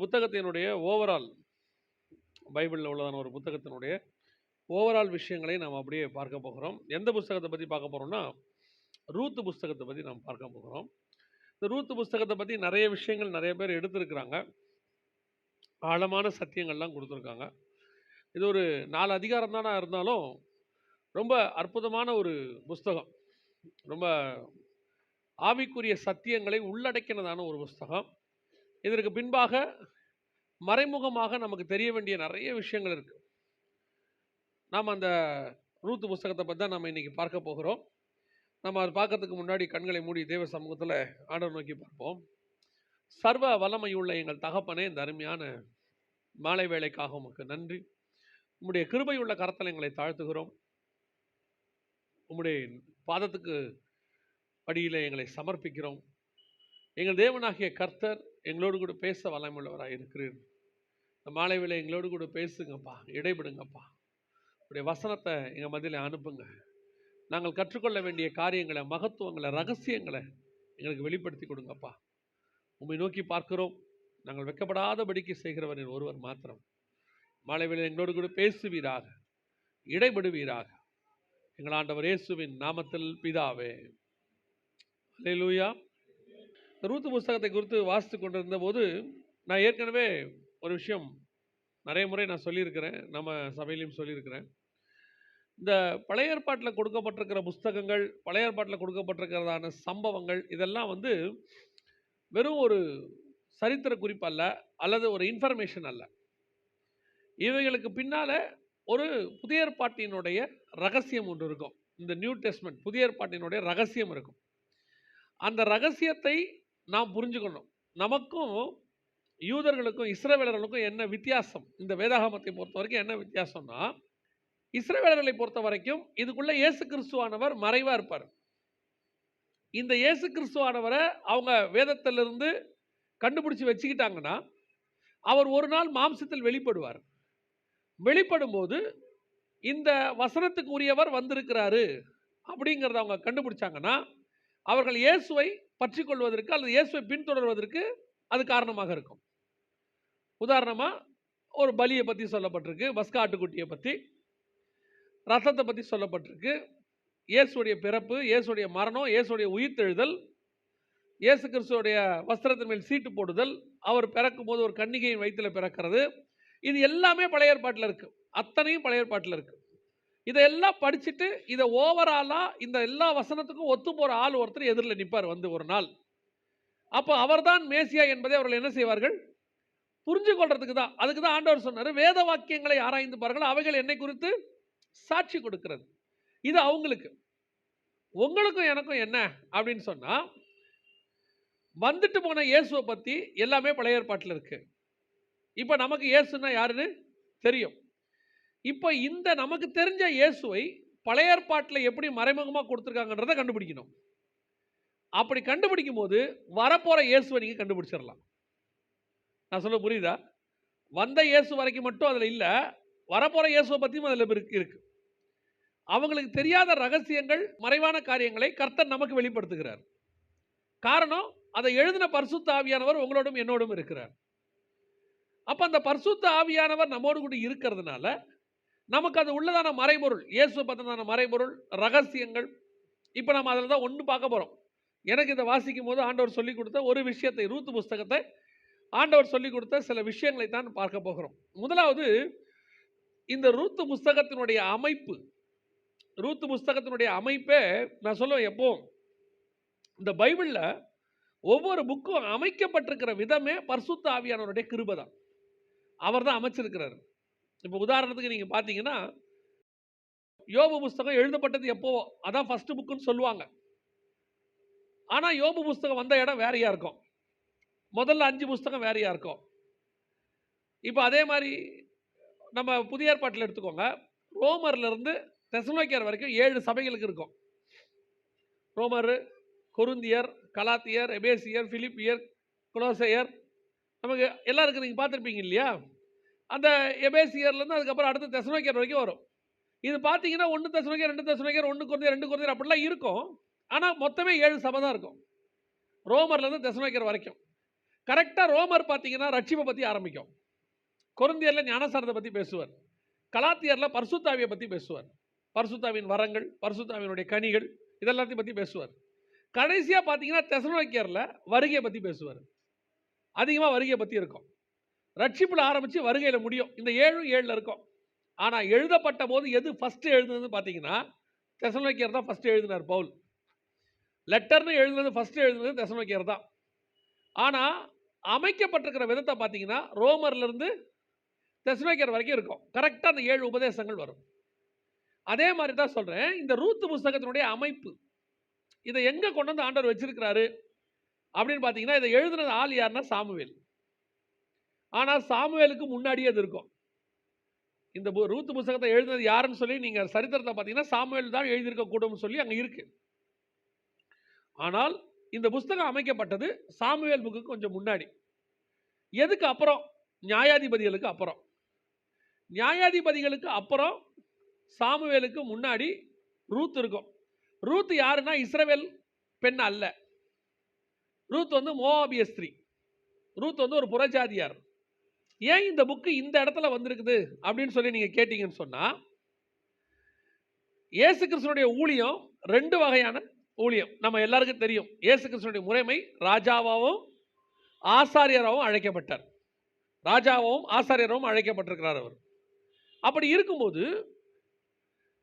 புத்தகத்தினுடைய ஓவரால் பைபிளில் உள்ளதான ஒரு புத்தகத்தினுடைய ஓவரால் விஷயங்களை நாம் அப்படியே பார்க்க போகிறோம். எந்த புஸ்தகத்தை பற்றி பார்க்க போகிறோம்னா, ரூத் புஸ்தகத்தை பற்றி நாம் பார்க்க போகிறோம். இந்த ரூத் புஸ்தகத்தை பற்றி நிறைய விஷயங்கள் நிறைய பேர் எடுத்திருக்கிறாங்க. ஆழமான சத்தியங்கள்லாம் கொடுத்துருக்காங்க. இது ஒரு 4 அதிகாரம் தானா இருந்தாலும் ரொம்ப அற்புதமான ஒரு புஸ்தகம். ரொம்ப ஆவிக்குரிய சத்தியங்களை உள்ளடக்கினதான ஒரு புஸ்தகம். இதற்கு பின்பாக மறைமுகமாக நமக்கு தெரிய வேண்டிய நிறைய விஷயங்கள் இருக்குது. நாம் அந்த ரூத் புஸ்தகத்தை பற்றி தான் நம்ம இன்றைக்கி பார்க்க போகிறோம். நம்ம அதை பார்க்கறதுக்கு முன்னாடி கண்களை மூடி தேவ சமூகத்தில் ஆண்டவர் நோக்கி பார்ப்போம். சர்வ வல்லமையுள்ள எங்கள் தகப்பனே, இந்த அருமையான மாலை வேளைக்காக உமக்கு நன்றி. உம்முடைய கிருபையுள்ள கரத்தில் எங்களை தாழ்த்துகிறோம். உம்முடைய பாதத்துக்கு படியில் எங்களை சமர்ப்பிக்கிறோம். எங்கள் தேவனாகிய கர்த்தர் எங்களோடு கூட பேச வல்லமையுள்ளவராக இருக்கிறீர். இந்த மாலை வேளை எங்களோடு கூட பேசுங்கப்பா, இடைபடுங்கப்பா. உடைய வசனத்தை எங்கள் மத்தியில் அனுப்புங்க. நாங்கள் கற்றுக்கொள்ள வேண்டிய காரியங்களை, மகத்துவங்களை, ரகசியங்களை எங்களுக்கு வெளிப்படுத்தி கொடுங்கப்பா. உம்மை நோக்கி பார்க்கிறோம். நாங்கள் வெட்கப்படாதபடிக்கு செய்கிறவர் ஒருவர் மாத்திரம். மாலை வேளை எங்களோடு கூட பேசுவீராக, இடைபடுவீராக. எங்கள் ஆண்டவர் இயேசுவின் நாமத்தில் பிதாவே, அல்லேலூயா. ரூத் புஸ்தகத்தை குறித்து வாசித்து கொண்டிருந்த போது நான் ஏற்கனவே ஒரு விஷயம் நிறைய முறை நான் சொல்லியிருக்கிறேன், நம்ம சபையிலையும் சொல்லியிருக்கிறேன். இந்த பழைய ஏற்பாட்டில் கொடுக்கப்பட்டிருக்கிற புஸ்தகங்கள், பழைய ஏற்பாட்டில் கொடுக்கப்பட்டிருக்கிறதான சம்பவங்கள், இதெல்லாம் வெறும் ஒரு சரித்திர குறிப்பு அல்ல, அல்லது ஒரு இன்ஃபர்மேஷன் அல்ல. இவைகளுக்கு பின்னால் ஒரு புதிய ஏற்பாட்டினுடைய ரகசியம் ஒன்று இருக்கும். இந்த நியூ டெஸ்ட்மெண்ட் புதிய ஏற்பாட்டினுடைய ரகசியம் இருக்கும். அந்த ரகசியத்தை நாம் புரிஞ்சுக்கணும். நமக்கும் யூதர்களுக்கும் இஸ்ரவேலர்களுக்கும் என்ன வித்தியாசம், இந்த வேதாகமத்தை பொறுத்த வரைக்கும் என்ன வித்தியாசம்னா, இஸ்ரவேலர்களை பொறுத்த வரைக்கும் இதுக்குள்ள இயேசு கிறிஸ்துவானவர் மறைவா இருப்பார். இந்த இயேசு கிறிஸ்துவானவரை அவங்க வேதத்திலிருந்து கண்டுபிடிச்சு வச்சுக்கிட்டாங்கன்னா, அவர் ஒரு நாள் மாம்சத்தில் வெளிப்படுவார். வெளிப்படும் போது இந்த வசனத்துக்கு உரியவர் வந்திருக்கிறாரு அப்படிங்கிறத அவங்க கண்டுபிடிச்சாங்கன்னா, அவர்கள் இயேசுவை பற்றி கொள்வதற்கு அல்லது இயேசுவை பின்தொடர்வதற்கு அது காரணமாக இருக்கும். உதாரணமா ஒரு பலியை பற்றி சொல்லப்பட்டிருக்கு, பஸ்கா ஆட்டுக்குட்டியை பற்றி, ரத்தத்தை பற்றி சொல்லப்பட்டிருக்கு, இயேசுடைய பிறப்பு, இயேசுடைய மரணம், இயேசுடைய உயிர்த்தெழுதல், இயேசு கிறிஸ்துவோடைய வஸ்திரத்தின் மேல் சீட்டு போடுதல், அவர் பிறக்கும் போது ஒரு கன்னிகையின் வயிற்றில் பிறக்கிறது. இது எல்லாமே பழைய ஏற்பாட்டில் இருக்குது. அத்தனையும் பழைய ஏற்பாட்டில் இருக்குது. இதெல்லாம் படிச்சுட்டு இதை ஓவராலாக இந்த எல்லா வசனத்துக்கும் ஒத்து போகிற ஆள் ஒருத்தர் எதிரில் நிற்பார் ஒரு நாள். அப்போ அவர்தான் மேசியா என்பதை அவர்கள் என்ன செய்வார்கள், புரிஞ்சு கொள்றதுக்கு தான். அதுக்கு தான் ஆண்டவர் சொன்னார், வேத வாக்கியங்களை ஆராய்ந்து பாருங்கள், அவைகள் என்னை குறித்து சாட்சி கொடுக்கிறது. இது அவங்களுக்கு. உங்களுக்கும் எனக்கும் என்ன அப்படின்னு சொன்னால், வந்துட்டு போன இயேசுவை பற்றி எல்லாமே பழைய ஏற்பாட்டில் இருக்கு. இப்போ நமக்கு இயேசுன்னா யாருன்னு தெரியும். இப்போ இந்த நமக்கு தெரிஞ்ச இயேசுவை பழைய ஏற்பாட்டில் எப்படி மறைமுகமாக கொடுத்துருக்காங்கன்றதை கண்டுபிடிக்கணும். அப்படி கண்டுபிடிக்கும் போது வரப்போகிற இயேசுவை நீங்கள் கண்டுபிடிச்சிடலாம். நான் சொல்ல புரியுதா? வந்த இயேசு வரைக்கும் மட்டும் அதில் இல்லை, வரப்போகிற இயேசுவை பற்றியும் அதில் இருக்கு. அவங்களுக்கு தெரியாத ரகசியங்கள், மறைவான காரியங்களை கர்த்தர் நமக்கு வெளிப்படுத்துகிறார். காரணம், அதை எழுதின பரிசுத்த ஆவியானவர் உங்களோடும் என்னோடும் இருக்கிறார். அப்போ அந்த பரிசுத்த ஆவியானவர் நம்மோடு கூட இருக்கிறதுனால நமக்கு அது உள்ளதான மறைபொருள், இயேசுவை பற்றின மறைபொருள், ரகசியங்கள். இப்போ நம்ம அதில் தான் ஒன்று பார்க்க போகிறோம். எனக்கு இதை வாசிக்கும் போது ஆண்டவர் சொல்லிக் கொடுத்த ஒரு விஷயத்தை, ரூத் புஸ்தகத்தை ஆண்டவர் சொல்லிக் கொடுத்த சில விஷயங்களை தான் பார்க்க போகிறோம். முதலாவது, இந்த ரூத் புஸ்தகத்தினுடைய அமைப்பு. ரூத் புஸ்தகத்தினுடைய அமைப்பே நான் சொல்லுவேன், எப்போ இந்த பைபிளில் ஒவ்வொரு புக்கும் அமைக்கப்பட்டிருக்கிற விதமே பரிசுத்த ஆவியானவருடைய கிருபை தான். அவர் தான் அமைச்சிருக்கிறார். இப்போ உதாரணத்துக்கு நீங்கள் பார்த்தீங்கன்னா, யோபு புஸ்தகம் எழுதப்பட்டது எப்போ, அதான் ஃபர்ஸ்ட் புக்குன்னு சொல்லுவாங்க. ஆனால் யோபு புஸ்தகம் வந்த இடம் வேறையா இருக்கும். முதல்ல 5 புஸ்தகம் வேறையா இருக்கும். இப்போ அதே மாதிரி நம்ம புதிய ஏற்பாட்டில் எடுத்துக்கோங்க, ரோமர்லேருந்து தெசலோனிக்கேயர் வரைக்கும் 7 சபைகளுக்கு இருக்கும். ரோமர், கொரிந்தியர், கலாத்தியர், எபேசியர், பிலிப்பியர், கொலோசையர், நமக்கு எல்லாருக்கும் நீங்கள் பார்த்துருப்பீங்க இல்லையா? அந்த எபேசியர்லேருந்து அதுக்கப்புறம் அடுத்த தெசலோனிக்கேயர் வரைக்கும் வரும். இது பார்த்தீங்கன்னா 1 தெசலோனிக்கேயர், 2 தெசலோனிக்கேயர், 1 கொரிந்தியர், 2 கொரிந்தியர் அப்படிலாம் இருக்கும். ஆனால் மொத்தமே 7 சபை தான் இருக்கும், ரோமர்லேருந்து தெசலோனிக்கேயர் வரைக்கும். கரெக்டாக ரோமர் பார்த்தீங்கன்னா ரட்சிப்பை பற்றி ஆரம்பிக்கும். கொரிந்தியரில் ஞானஸ்நானத்தை பற்றி பேசுவார். கலாத்தியரில் பரிசுத்தாவியை பற்றி பேசுவார். பரிசுத்தாவின் வரங்கள், பரிசுத்தாவினுடைய கனிகள், இதெல்லாத்தையும் பற்றி பேசுவார். கடைசியாக பார்த்தீங்கன்னா தெசலோனிக்கேயரில் வருகையை பற்றி பேசுவார். அதிகமாக வருகையை பற்றி இருக்கும். ரட்சிப்பில் ஆரம்பித்து வருகையில் முடியும். இந்த 7 இருக்கும். ஆனால் எழுதப்பட்ட போது எது ஃபஸ்ட்டு எழுதுனதுன்னு பார்த்தீங்கன்னா தெசலோனிக்கேயர் தான் ஃபஸ்ட்டு எழுதினார். பவுல் லெட்டர்னு எழுதுனது ஃபஸ்ட்டு எழுதுனது தெசலோனிக்கேயர் தான். ஆனால் அமைக்கப்பட்டிருக்கிற விதத்தை பார்த்தீங்கன்னா ரோமர்லேருந்து தெசலோனிக்கேயர் வரைக்கும் இருக்கும். கரெக்டாக அந்த 7 உபதேசங்கள் வரும். அதே மாதிரி தான் சொல்கிறேன், இந்த ரூத்து புஸ்தகத்தினுடைய அமைப்பு இதை எங்கே கொண்டு வந்து ஆண்டவர் வச்சிருக்கிறாரு அப்படின்னு பார்த்தீங்கன்னா, இதை எழுதுனது ஆள் யாருன்னா சாமுவேல். ஆனால் சாமுவேலுக்கு முன்னாடியே அது இருக்கும். இந்த ரூத்து புஸ்தகத்தை எழுதுனது யாருன்னு சொல்லி நீங்கள் சரித்திரத்தை பார்த்தீங்கன்னா சாமுவேல் தான் எழுதியிருக்க கூடும்னு சொல்லி அங்கே இருக்கு. ஆனால் இந்த புஸ்தகம் அமைக்கப்பட்டது சாமுவேல் புக்கு கொஞ்சம் முன்னாடி. எதுக்கு அப்புறம்? நியாயாதிபதிகளுக்கு அப்புறம். நியாயாதிபதிகளுக்கு அப்புறம் சாமுவேலுக்கு முன்னாடி ரூத் இருக்கும். ரூத் யாருன்னா இஸ்ரவேல் பெண் அல்ல. ரூத் வந்து மோவாபிய ஸ்திரீ. ரூத் வந்து ஒரு புறஜாதியார். ஏன் இந்த புக்கு இந்த இடத்துல வந்திருக்குது அப்படின்னு சொல்லி நீங்கள் கேட்டீங்கன்னு சொன்னால், இயேசு கிறிஸ்துனுடைய ஊழியம் 2 வகையான ஊழியம் நம்ம எல்லாருக்கும் தெரியும். இயேசு கிறிஸ்துனுடைய முறைமை ராஜாவாகவும் ஆசாரியராகவும் அழைக்கப்பட்டார். ராஜாவாகவும் ஆசாரியராகவும் அழைக்கப்பட்டிருக்கிறார் அவர். அப்படி இருக்கும்போது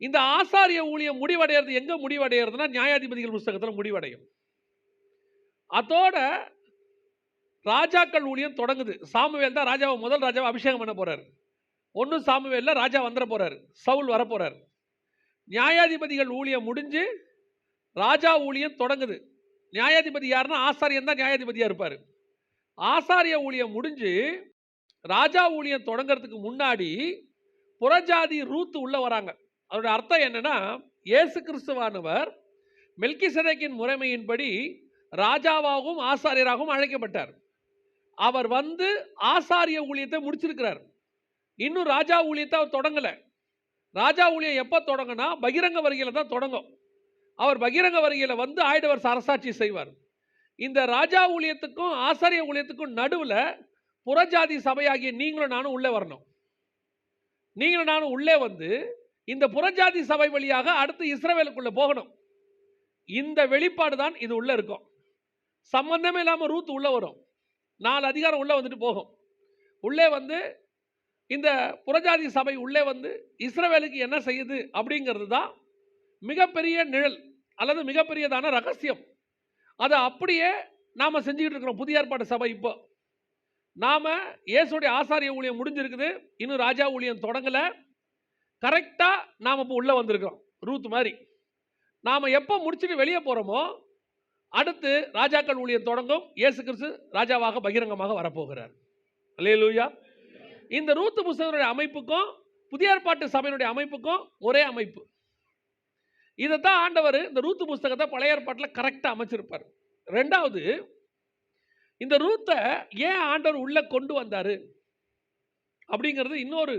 இந்த ஆசாரிய ஊழியம் முடிவடைகிறது எங்கே முடிவடைகிறதுனா நியாயாதிபதிகள் புஸ்தகத்தில் முடிவடையும். அதோட ராஜாக்கள் ஊழியம் தொடங்குது. சாமுவேல் தான் ராஜாவை முதல் ராஜாவை அபிஷேகம் பண்ண போறாரு. 1 சாமுவேலில் ராஜா வந்துட போறாரு, சவுல் வர போறாரு. நியாயாதிபதிகள் ஊழியம் முடிஞ்சு ராஜா ஊழியம் தொடங்குது. நியாயாதிபதி யாருன்னா ஆசாரியன் தான் நியாயாதிபதியாக இருப்பார். ஆசாரிய ஊழியம் முடிஞ்சு ராஜா ஊழியம் தொடங்கிறதுக்கு முன்னாடி புறஜாதி ரூத்து உள்ள வராங்க. அதோட அர்த்தம் என்னன்னா, இயேசு கிறிஸ்துவானவர் மெல்கிசேதேக்கின் முறைமையின்படி ராஜாவாகவும் ஆசாரியராகவும் அழைக்கப்பட்டார். அவர் வந்து ஆசாரிய ஊழியத்தை முடிச்சிருக்கிறார். இன்னும் ராஜா ஊழியத்தை அவர் தொடங்கலை. ராஜா ஊழியம் எப்போ தொடங்கினா பகிரங்க வருகையில் தான் தொடங்கும். அவர் பகிரங்க வருகையில் வந்து ஆயிடவர் அரசாட்சி செய்வார். இந்த ராஜா ஊழியத்துக்கும் ஆசாரிய ஊழியத்துக்கும் நடுவில் புறஜாதி சபையாகிய நீங்களும் நானும் உள்ளே வரணும். நீங்களும் நானும் உள்ளே வந்து இந்த புறஜாதி சபை வழியாக அடுத்து இஸ்ரவேலுக்குள்ளே போகணும். இந்த வெளிப்பாடு தான் இது உள்ளே இருக்கும். சம்பந்தமே இல்லாமல் ரூத் உள்ளே வரும். 4 அதிகாரம் உள்ளே வந்துட்டு போகும். உள்ளே வந்து இந்த புறஜாதி சபை உள்ளே வந்து இஸ்ரவேலுக்கு என்ன செய்யுது அப்படிங்கிறது தான் மிகப்பெரிய நிழல் அல்லது மிகப்பெரியதான ரகசியம். அதை அப்படியே நாம் செஞ்சுக்கிட்டு இருக்கிறோம். புதிய ஏற்பாடு சபை இப்போ நாம் இயேசுடைய ஆசாரிய ஊழியம் முடிஞ்சிருக்குது, இன்னும் ராஜா ஊழியம் தொடங்கலை. கரெக்டாக நாம் இப்போ உள்ளே வந்திருக்கிறோம். ரூத் மாதிரி நாம் எப்போ முடிச்சுட்டு வெளியே போகிறோமோ அடுத்து ராஜாக்கள் ஊழியம் தொடங்கும். இயேசு கிறிஸ்து ராஜாவாக பகிரங்கமாக வரப்போகிறார். அல்லேலூயா. இந்த ரூத் புஸ்தகனுடைய அமைப்புக்கும் புதிய ஏற்பாட்டு சபையினுடைய அமைப்புக்கும் ஒரே அமைப்பு. இதைத்தான் ஆண்டவர் இந்த ரூத் புஸ்தகத்தை பழைய ஏற்பாட்டில் கரெக்டாக அமைச்சிருப்பார். 2வது, இந்த ரூத்தை ஏன் ஆண்டவர் உள்ளே கொண்டு வந்தார் அப்படிங்கிறது இன்னொரு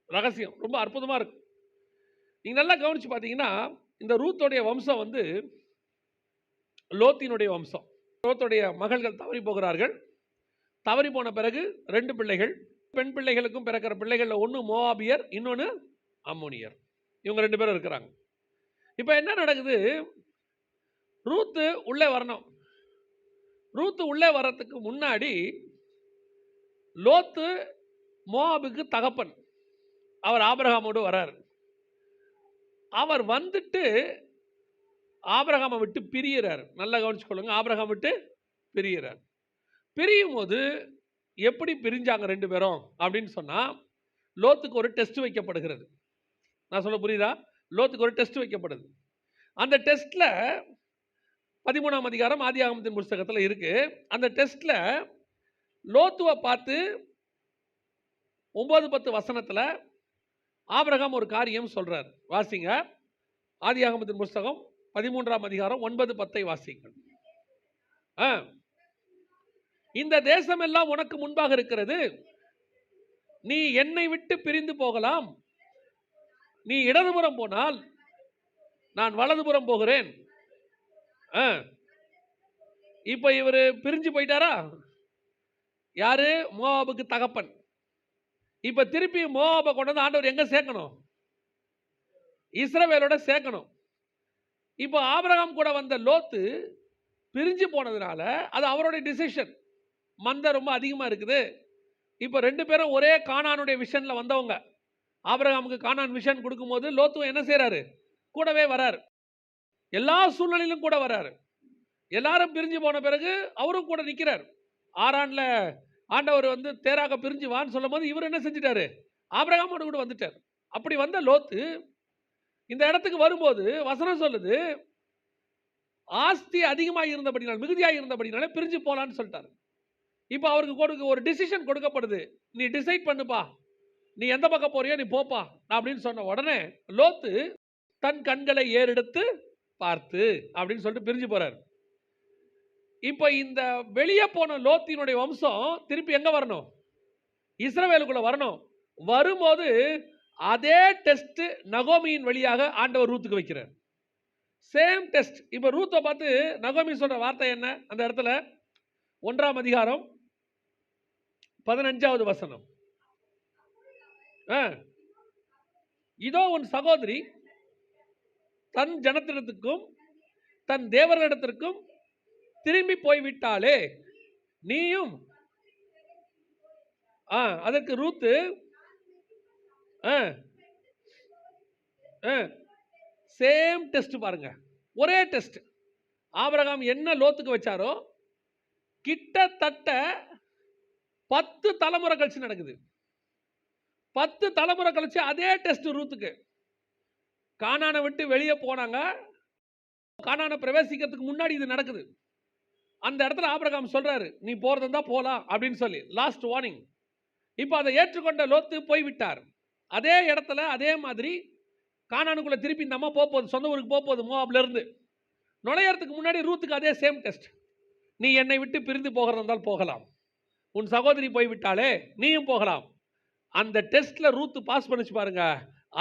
ரகசியம். ரொம்ப அற்புதமாக இருக்கு. நீங்கள் நல்லா கவனித்து பார்த்தீங்கன்னா, இந்த ரூத்தோடைய வம்சம் வந்து லோத்தினுடைய வம்சம். லோத்துடைய மகள்கள் தவறி போகிறார்கள். தவறி போன பிறகு 2 பிள்ளைகள். பெண் பிள்ளைகளுக்கும் பிறக்கிற பிள்ளைகளில் ஒன்று மோவாபியர், இன்னொன்று அம்மோனியர். இவங்க 2 பேரும் இருக்கிறாங்க. இப்போ என்ன நடக்குது? ரூத்து உள்ளே வரணும். ரூத்து உள்ளே வர்றதுக்கு முன்னாடி லோத்து மோவாபுக்கு தகப்பன். அவர் ஆபிரகாமோடு வரார். அவர் வந்துட்டு ஆபிரகாமை விட்டு பிரியிறார். நல்லா கவனிச்சுக்கொள்ளுங்க. ஆபிரகாம் விட்டு பிரியிறார். பிரியும் போது எப்படி பிரிஞ்சாங்க 2 பேரும் அப்படின்னு சொன்னால், லோத்துக்கு ஒரு டெஸ்ட் வைக்கப்படுகிறது. நான் சொல்ல புரியுதா? லோத்துக்கு ஒரு டெஸ்ட் வைக்கப்படுது. அந்த டெஸ்ட்டில் 13ஆம் அதிகாரம் ஆதியாகமத்தின் புஸ்தகத்தில் இருக்கு. அந்த டெஸ்ட்டில் லோத்துவை பார்த்து 9-10 வசனத்தில் ஆபிரகாம் ஒரு காரியம் சொல்றார். வாசிங்க. ஆதியாகமத்தின் புஸ்தகம் 13ஆம் அதிகாரம் 9-10 வாசிங்கள். இந்த தேசம் எல்லாம் உனக்கு முன்பாக இருக்கிறது. நீ என்னை விட்டு பிரிந்து போகலாம். நீ இடதுபுறம் போனால் நான் வலதுபுறம் போகிறேன். இப்போ இவர் பிரிஞ்சு போயிட்டாரா? யாரு? மோவாபுக்கு தகப்பன். இப்ப திருப்பி மோவாபை கொண்டு வந்து ஆண்டவர் எங்க சேர்க்கணும்? இஸ்ரவேலோட சேர்க்கணும். இப்போ ஆபிரகாம் கூட வந்த லோத்து பிரிஞ்சு போனதுனால அது அவருடைய டிசிஷன். மந்தை ரொம்ப அதிகமா இருக்குது. இப்போ 2 பேரும் ஒரே கானானுடைய விஷன்ல வந்தவங்க. ஆபிரகாமுக்கு கானான் விஷன் கொடுக்கும்போது லோத்துவும் என்ன செய்றாரு? கூடவே வராரு. எல்லா சூழ்நிலையிலும் கூட வராரு. எல்லாரும் பிரிஞ்சு போன பிறகு அவரும் கூட நிற்கிறார். ஆரான்ல ஆண்டவர் வந்து தேராக பிரிஞ்சு வான்னு சொல்லும்போது இவர் என்ன செஞ்சிட்டாரு? ஆபிரகாமோடு கூட வந்துட்டார். அப்படி வந்த லோத்து இந்த இடத்துக்கு வரும்போது வசனம் சொல்லுது, ஆஸ்தி அதிகமாக இருந்தபடினால், மிகுதியாக இருந்தபடினால பிரிஞ்சு போலான்னு சொல்லிட்டாரு. இப்போ அவருக்கு ஒரு டிசிஷன் கொடுக்கப்படுது. நீ டிசைட் பண்ணுப்பா, நீ எந்த பக்கம் போறியோ நீ போப்பா அப்படின்னு சொன்ன உடனே லோத்து தன் கண்களை ஏறெடுத்து பார்த்து அப்படின்னு சொல்லிட்டு பிரிஞ்சு போறாரு. இப்போ இந்த வெளியே போன லோத்தினுடைய வம்சம் திருப்பி எங்க வரணும்? இஸ்ரவேலுக்குள்ள வரணும். வரும்போது அதே டெஸ்ட் நகோமியின் வழியாக ஆண்டவர் ரூத்துக்கு வைக்கிறார். Same test. இப்போ ரூத்தை பார்த்து நகோமி சொல்ற வார்த்தை என்ன? அந்த இடத்துல 1ஆம் அதிகாரம் 15வது வசனம். இதோ உன் சகோதரி தன் ஜனத்திடத்துக்கும் தன் தேவர்களிடத்திற்கும் திரும்பி போய்விட்டாலே நீயும். அதற்கு ரூத்து சேம் டெஸ்ட் பாருங்க, ஒரே டெஸ்ட். ஆபிரகாம் என்ன லோத்துக்கு வச்சாரோ கிட்டத்தட்ட 10 தலைமுறை கழிச்சு நடக்குது. 10 தலைமுறை கழிச்சு அதே டெஸ்ட் ரூத்துக்கு. கானானை விட்டு வெளியே போனாங்க. கானானை பிரவேசிக்கிறதுக்கு முன்னாடி இது நடக்குது. அந்த இடத்துல ஆபிரகாம் சொல்றாரு, நீ போறது இருந்தா போலாம் அப்படின்னு சொல்லி லாஸ்ட் வார்னிங். இப்போ அதை ஏற்றுக்கொண்ட லோத்து போய்விட்டார். அதே இடத்துல அதே மாதிரி கானானுக்குள்ள திருப்பி இந்த அம்மா போகுது, சொந்த ஊருக்கு போகுது. மோவாப்ல இருந்து நுழையறதுக்கு முன்னாடி ரூத்துக்கு அதே சேம் டெஸ்ட். நீ என்னை விட்டு பிரிந்து போகிறதா இருந்தால் போகலாம், உன் சகோதரி போய்விட்டாலே நீயும் போகலாம். அந்த டெஸ்ட்ல ரூத்து பாஸ் பண்ணிச்சு பாருங்க.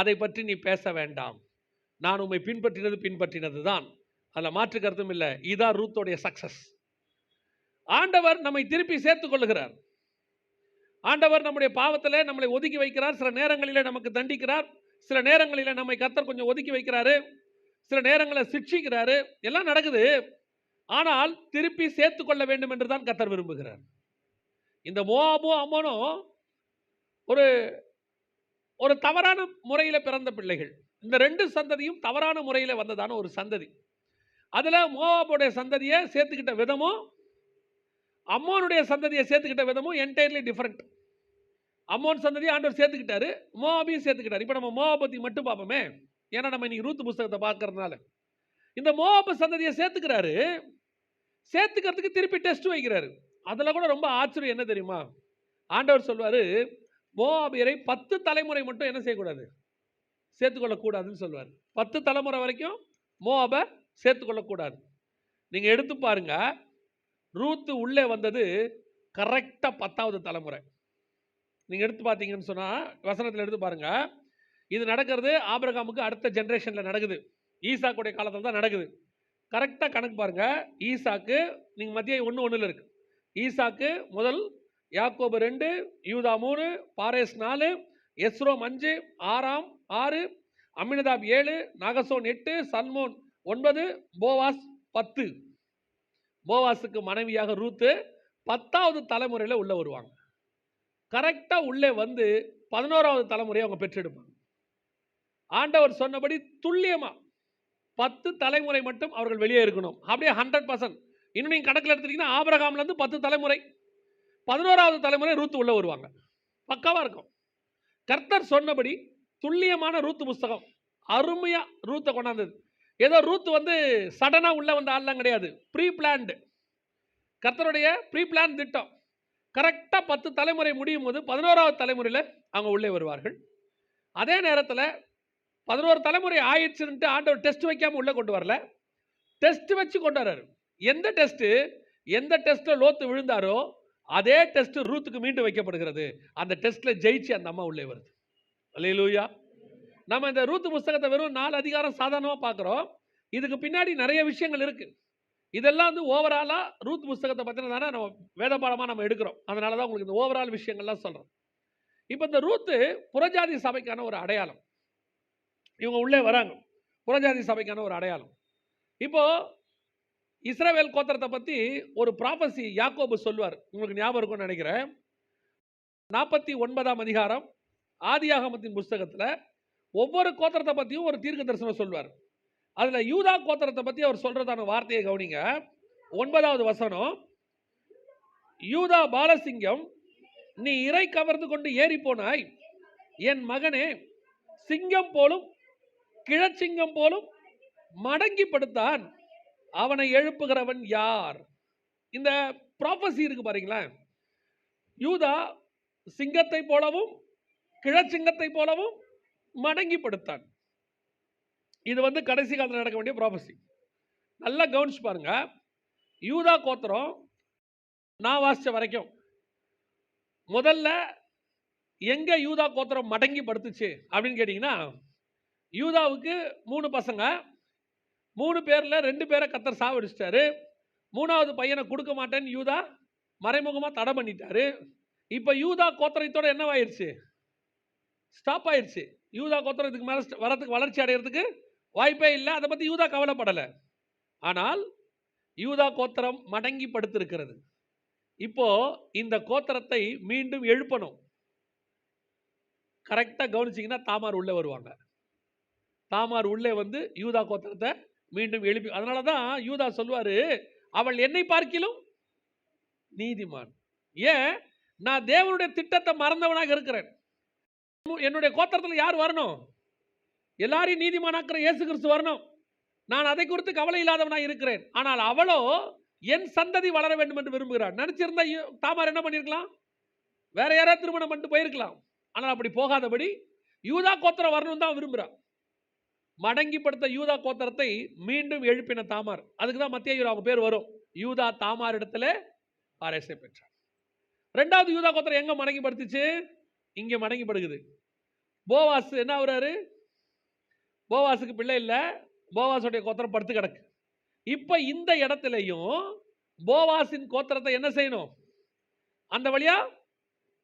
அதை பற்றி நீ பேச வேண்டாம், நான் உண்மை பின்பற்றினது தான், அதில் மாற்று கருத்தும் இல்லை. இதுதான் ரூத்தோடைய சக்சஸ். ஆண்டவர் நம்மை திருப்பி சேர்த்துக் கொள்ளுகிறார். ஆண்டவர் நம்முடைய பாவத்தில் நம்மளை ஒதுக்கி வைக்கிறார். சில நேரங்களில் நமக்கு தண்டிக்கிறார், சில நேரங்களில் நம்மை கர்த்தர் கொஞ்சம் ஒதுக்கி வைக்கிறாரு, சில நேரங்களில் சிக்ஷிக்கிறாரு. எல்லாம் நடக்குது. ஆனால் திருப்பி சேர்த்து கொள்ள வேண்டும் என்று தான் கர்த்தர் விரும்புகிறார். இந்த மோவாபும் அம்மோனும் ஒரு ஒரு தவறான முறையில் பிறந்த பிள்ளைகள். இந்த 2 சந்ததியும் தவறான முறையில் வந்ததான ஒரு சந்ததி. அதில் மோவாபுடைய சந்ததியை சேர்த்துக்கிட்ட விதமும் அம்மோனுடைய சந்ததியை சேர்த்துக்கிட்ட விதமும் என்டையர்லி டிஃபரெண்ட். அம்மோன் சந்ததியை ஆண்டவர் சேர்த்துக்கிட்டாரு, மோவாபையும் சேர்த்துக்கிட்டாரு. இப்போ நம்ம மோவாபை பற்றி மட்டும் பார்ப்போமே, ஏன்னா நம்ம இன்னைக்கு ரூத் புஸ்தகத்தை பார்க்கறதுனால. இந்த மோவாபு சந்ததியை சேர்த்துக்கிறாரு. சேர்த்துக்கிறதுக்கு திருப்பி டெஸ்ட் வைக்கிறாரு. அதில் கூட ரொம்ப ஆச்சரியம் என்ன தெரியுமா? ஆண்டவர் சொல்வார், மோவாபியரை 10 தலைமுறை மட்டும் என்ன செய்யக்கூடாது? சேர்த்துக்கொள்ளக்கூடாதுன்னு சொல்வார். 10 தலைமுறை வரைக்கும் மோவாபை சேர்த்துக்கொள்ளக்கூடாது. நீங்கள் எடுத்து பாருங்க, ரூத்து உள்ளே வந்தது கரெக்டாக 10வது தலைமுறை. நீங்கள் எடுத்து பார்த்தீங்கன்னு சொன்னால் வசனத்தில் எடுத்து பாருங்க. இது நடக்கிறது ஆபிரகாமுக்கு அடுத்த ஜென்ரேஷனில் நடக்குது. ஈசாக்குடைய காலத்தில் தான் நடக்குது. கரெக்டாக கணக்கு பாருங்க. ஈசாக்கு நீங்கள் மத்திய 1:1 இருக்கு. ஈசாக்கு முதல், யாக்கோபு 2, யூதா 3, பாரேஸ் 4, எஸ்ரோம் 5, ஆராம் 6, அம்மினதாப் 7, நாகசோன் 8, சல்மோன் 9, போவாஸ் 10. போவாஸுக்கு மனைவியாக ரூத்து 10வது தலைமுறையில் உள்ள வருவாங்க. கரெக்டாக உள்ளே வந்து 11வது தலைமுறையை அவங்க பெற்றெடுப்பாங்க. ஆண்டவர் சொன்னபடி துல்லியமாக 10 தலைமுறை மட்டும் அவர்கள் வெளியே இருக்கணும். அப்படியே 100%. இன்னும் நீங்கள் கணக்கில் எடுத்துட்டீங்கன்னா ஆபிரகாம்லேருந்து 10 தலைமுறை, 11வது தலைமுறை ரூத்து உள்ள வருவாங்க. பக்காவாக இருக்கும். கர்த்தர் சொன்னபடி துல்லியமான ரூத்து புஸ்தகம். அருமையாக ரூத்தை கொண்டாந்தது. ஏதோ ரூத்து வந்து சடனாக உள்ள வந்த ஆள்லாம் கிடையாது. ப்ரீ பிளான்டு, கர்த்தருடைய ப்ரீ பிளான் திட்டம். கரெக்டாக 10 தலைமுறை முடியும் போது 11வது தலைமுறையில் அவங்க உள்ளே வருவார்கள். அதே நேரத்தில் 11 தலைமுறை ஆயிடுச்சுன்ட்டு ஆண்டவர் டெஸ்ட் வைக்காமல் உள்ளே கொண்டு வரல, டெஸ்ட் வச்சு கொண்டு வர்றாரு. எந்த டெஸ்ட்டில் லோத்து விழுந்தாரோ அதே டெஸ்ட் ரூத்துக்கு மீண்டும் வைக்கப்படுகிறது. அந்த டெஸ்ட்டில் ஜெயிச்சு அந்த அம்மா உள்ளே வருது. அல்லேலூயா. நம்ம இந்த ரூத்து புஸ்தகத்தை வெறும் 4 அதிகாரம் சாதாரணமாக பார்க்குறோம். இதுக்கு பின்னாடி நிறைய விஷயங்கள் இருக்குது. இதெல்லாம் வந்து ஓவராலா ரூத் புஸ்தகத்தை பத்தின தானே நம்ம வேத பாடமா நம்ம எடுக்கிறோம். அதனால தான் உங்களுக்கு இந்த ஓவரால் விஷயங்கள்லாம் சொல்றோம். இப்போ இந்த ரூத்து புறஜாதி சபைக்கான ஒரு அடையாளம். இவங்க உள்ளே வராங்க, புறஜாதி சபைக்கான ஒரு அடையாளம். இப்போ இஸ்ரவேல் கோத்திரத்தை பத்தி ஒரு ப்ராபசி யாக்கோபு சொல்வார், உங்களுக்கு ஞாபகம் இருக்கும்னு நினைக்கிறேன். 49ஆம் அதிகாரம் ஆதியாகமத்தின் புஸ்தகத்துல ஒவ்வொரு கோத்திரத்தை பத்தியும் ஒரு தீர்க்க தரிசனம் சொல்வார். அதுல யூதா கோத்திரத்தை பத்தி அவர் சொல்றதான வார்த்தையை கவனிங்க. 9வது வசனம், யூதா பாலசிங்கம், நீ இறை கவர்ந்து கொண்டு ஏறி போனாய், என் மகனே, சிங்கம் போலும் கிழச்சிங்கம் போலும் மடங்கி படுத்தான், அவனை எழுப்புகிறவன் யார்? இந்த ப்ராபசி இருக்கு பாருங்களேன். யூதா சிங்கத்தை போலவும் கிழச்சிங்கத்தை போலவும் மடங்கி படுத்தான். இது வந்து கடைசி காலத்தில் நடக்க வேண்டிய ப்ராபசி. நல்லா கவனிச்சு பாருங்க. யூதா கோத்திரம் நான் வாசிச்ச வரைக்கும் முதல்ல எங்க யூதா கோத்திரம் மடங்கி படுத்துச்சு அப்படின்னு கேட்டீங்கன்னா, யூதாவுக்கு 3 பசங்க, 3 பேர்ல 2 பேரை கர்த்தர் சாவடிச்சிட்டாரு. 3வது பையனை கொடுக்க மாட்டேன்னு யூதா மறைமுகமா தடை பண்ணிட்டாரு. இப்ப யூதா கோத்திரத்தோட என்னவாயிருச்சு? ஸ்டாப் ஆயிருச்சு. யூதா கோத்திரம் இதுக்கு மேல வரதுக்கு, வளர்ச்சி அடைகிறதுக்கு வாய்ப்பே இல்லை. அதை பத்தி யூதா கவலைப்படலை. ஆனால் யூதா கோத்திரம் மடங்கி படுத்திருக்கிறது. இப்போ இந்த கோத்திரத்தை மீண்டும் எழுப்பணும். கரெக்டா கவனிச்சீங்கன்னா தாமார் உள்ளே வருவாங்க. தாமார் உள்ளே வந்து யூதா கோத்திரத்தை மீண்டும் எழுப்பி, அதனாலதான் யூதா சொல்வாரு, அவள் என்னை பார்க்கிலும் நீதிமான். ஏன்? நான் தேவனுடைய திட்டத்தை மறந்தவனாக இருக்கிறேன். என்னுடைய கோத்திரத்தில் யார் வரணும்? எல்லாரையும் நீதிமானாக்குற இயேசு கிறிஸ்து வரணும். நான் அதை குறித்து கவலை இல்லாதவனாக இருக்கிறேன். ஆனால் அவளோ என் சந்ததி வளர வேண்டும் என்று விரும்புகிறார். நினைச்சிருந்தா தாமார் என்ன பண்ணிருக்கலாம்? வேற யாராவது திருமணம் பண்ணிட்டு போயிருக்கலாம். ஆனால் அப்படி போகாதபடி யூதா கோத்திரம் வரணும் தான் விரும்புகிறார். மடங்கி படுத்த யூதா கோத்திரத்தை மீண்டும் எழுப்பின தாமார். அதுக்கு தான் மத்தேயு அவங்க பேர் வரும். யூதா தாமார் இடத்துல பாரேசை பெற்றார். 2வது யூதா கோத்திரம் எங்க மடங்கி படுத்துச்சு? இங்க மடங்கி படுகுது. போவாஸ் என்ன ஆகுறாரு? போவாஸுக்கு பிள்ளை இல்ல, போவாசுடைய கோத்திரம் படுத்து கிடக்கு. இப்ப இந்த இடத்துலையும் போவாசின் கோத்திரத்தை என்ன செய்யணும்? அந்த வழியா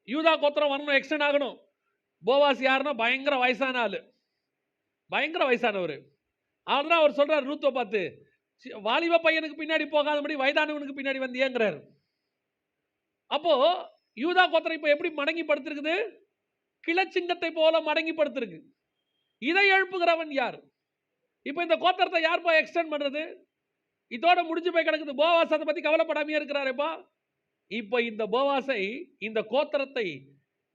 யூதா கோத்திரம் வரணும், எக்ஸ்டெண்ட் ஆகணும். போவாஸ் யாருன்னா பயங்கர வயசான ஆளு, பயங்கர வயசானவர். அதனால அவர் சொல்றாரு ரூத்தை பார்த்து, வாலிப பையனுக்கு பின்னாடி போகாதபடி வயதானவனுக்கு பின்னாடி வந்தியேங்கிறார். அப்போ யூதா கோத்திரம் இப்ப எப்படி மடங்கி படுத்திருக்குது? கிளச்சிங்கத்தை போல மடங்கி படுத்திருக்கு. இதை எழுப்புகிறவன் யார்? இப்ப இந்த கோத்திரத்தை யார்ப்பா எக்ஸ்டெண்ட் பண்றது? இதோட முடிஞ்சு போய் கிடக்குது. போவாஸ் அதை பத்தி கவலைப்படாமையே இருக்கிறாரேப்பா. இப்ப இந்த போவாஸை, இந்த கோத்திரத்தை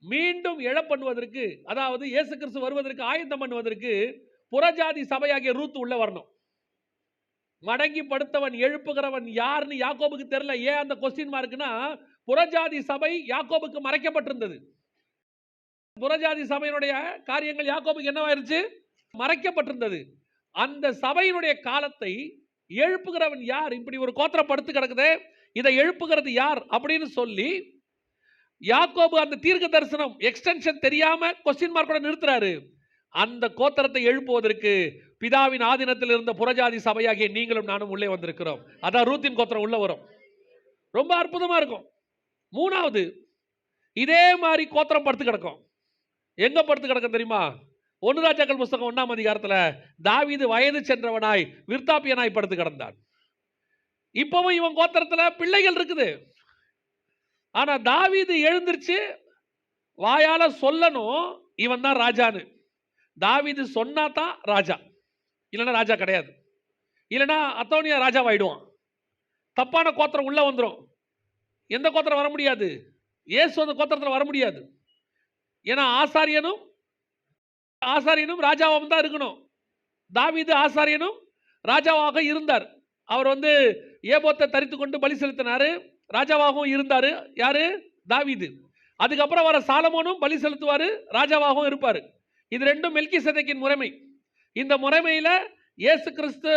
மீண்டும் எழப்பண்ணுவதற்கு, அதாவது இயேசு கிறிஸ்து வருவதற்கு ஆயத்தம் பண்ணுவதற்கு புறஜாதி சபையாகிய ரூத் உள்ள வரணும். மடங்கி படுத்தவன் எழுப்புகிறவன் யாருன்னு யாக்கோபுக்கு தெரியல. ஏன் அந்த கொஸ்டின் மார்க்னா, புறஜாதி சபை யாக்கோபுக்கு மறைக்கப்பட்டிருந்தது. புறஜாதி சபையினுடைய காரியங்கள் யாக்கோபுக்கு என்னவாயிருச்சு? மறைக்கப்பட்டிருந்தது. அந்த சபையினுடைய காலத்தை எழுப்புகிறவன் யார்? இப்படி ஒரு கோத்திரம் படுத்து கிடக்குது, இதை எழுப்புகிறது யார் அப்படின்னு சொல்லி யாக்கோபு அந்த தீர்க்க தரிசனம் எக்ஸ்டென்ஷன் தெரியாம கொஸ்டின் மார்க்கோட நிறுத்துறாரு. அந்த கோத்திரத்தை எழுப்புவதற்கு பிதாவின் ஆதீனத்தில் இருந்த புறஜாதி சபையாகிய நீங்களும் நானும் உள்ளே வந்திருக்கிறோம். அதான் ரூத்தின் கோத்திரம் உள்ள வரும். ரொம்ப அற்புதமா இருக்கும். 3வது இதே மாதிரி கோத்திரம் படுத்து கிடக்கும். எங்க படுத்து கிடக்கும் தெரியுமா? 1 ராஜாக்கள் புஸ்தகம் 1ஆம் அதிகாரத்துல தாவீது வயது சென்றவனாய் விருத்தாப்பியனாய் படுத்து கிடந்தான். இப்பவும் இவன் கோத்திரத்துல பிள்ளைகள் இருக்குது. ஆனா தாவீது எழுந்திருச்சு வாயால சொல்லணும், இவன் தான் ராஜான்னு. தாவீது சொன்னா தான் ராஜா, இல்லைன்னா ராஜா கிடையாது. இல்லைன்னா அத்தோனியா ராஜாவாயிடுவான். தப்பான கோத்திரம் உள்ள வந்துடும். எந்த கோத்திரம் வர முடியாது? இயேசு அந்த கோத்திரத்தில் வர முடியாது. ஏன்னா ஆசாரியனும் ராஜாவும் தான் இருக்கணும். தாவீது ஆசாரியனும் ராஜாவாக இருந்தார். அவர் வந்து ஏபோத்தை தரித்து கொண்டு பலி செலுத்தினாரு, ராஜாவாகவும் இருந்தாரு. யாரு? தாவீது. அதுக்கப்புறம் வர சாலமோனும் பலி செலுத்துவாரு, ராஜாவாகவும் இருப்பார். இது ரெண்டும் மெல்கிசேதேக்கின் முறைமை. இந்த முறைமையில இயேசு கிறிஸ்து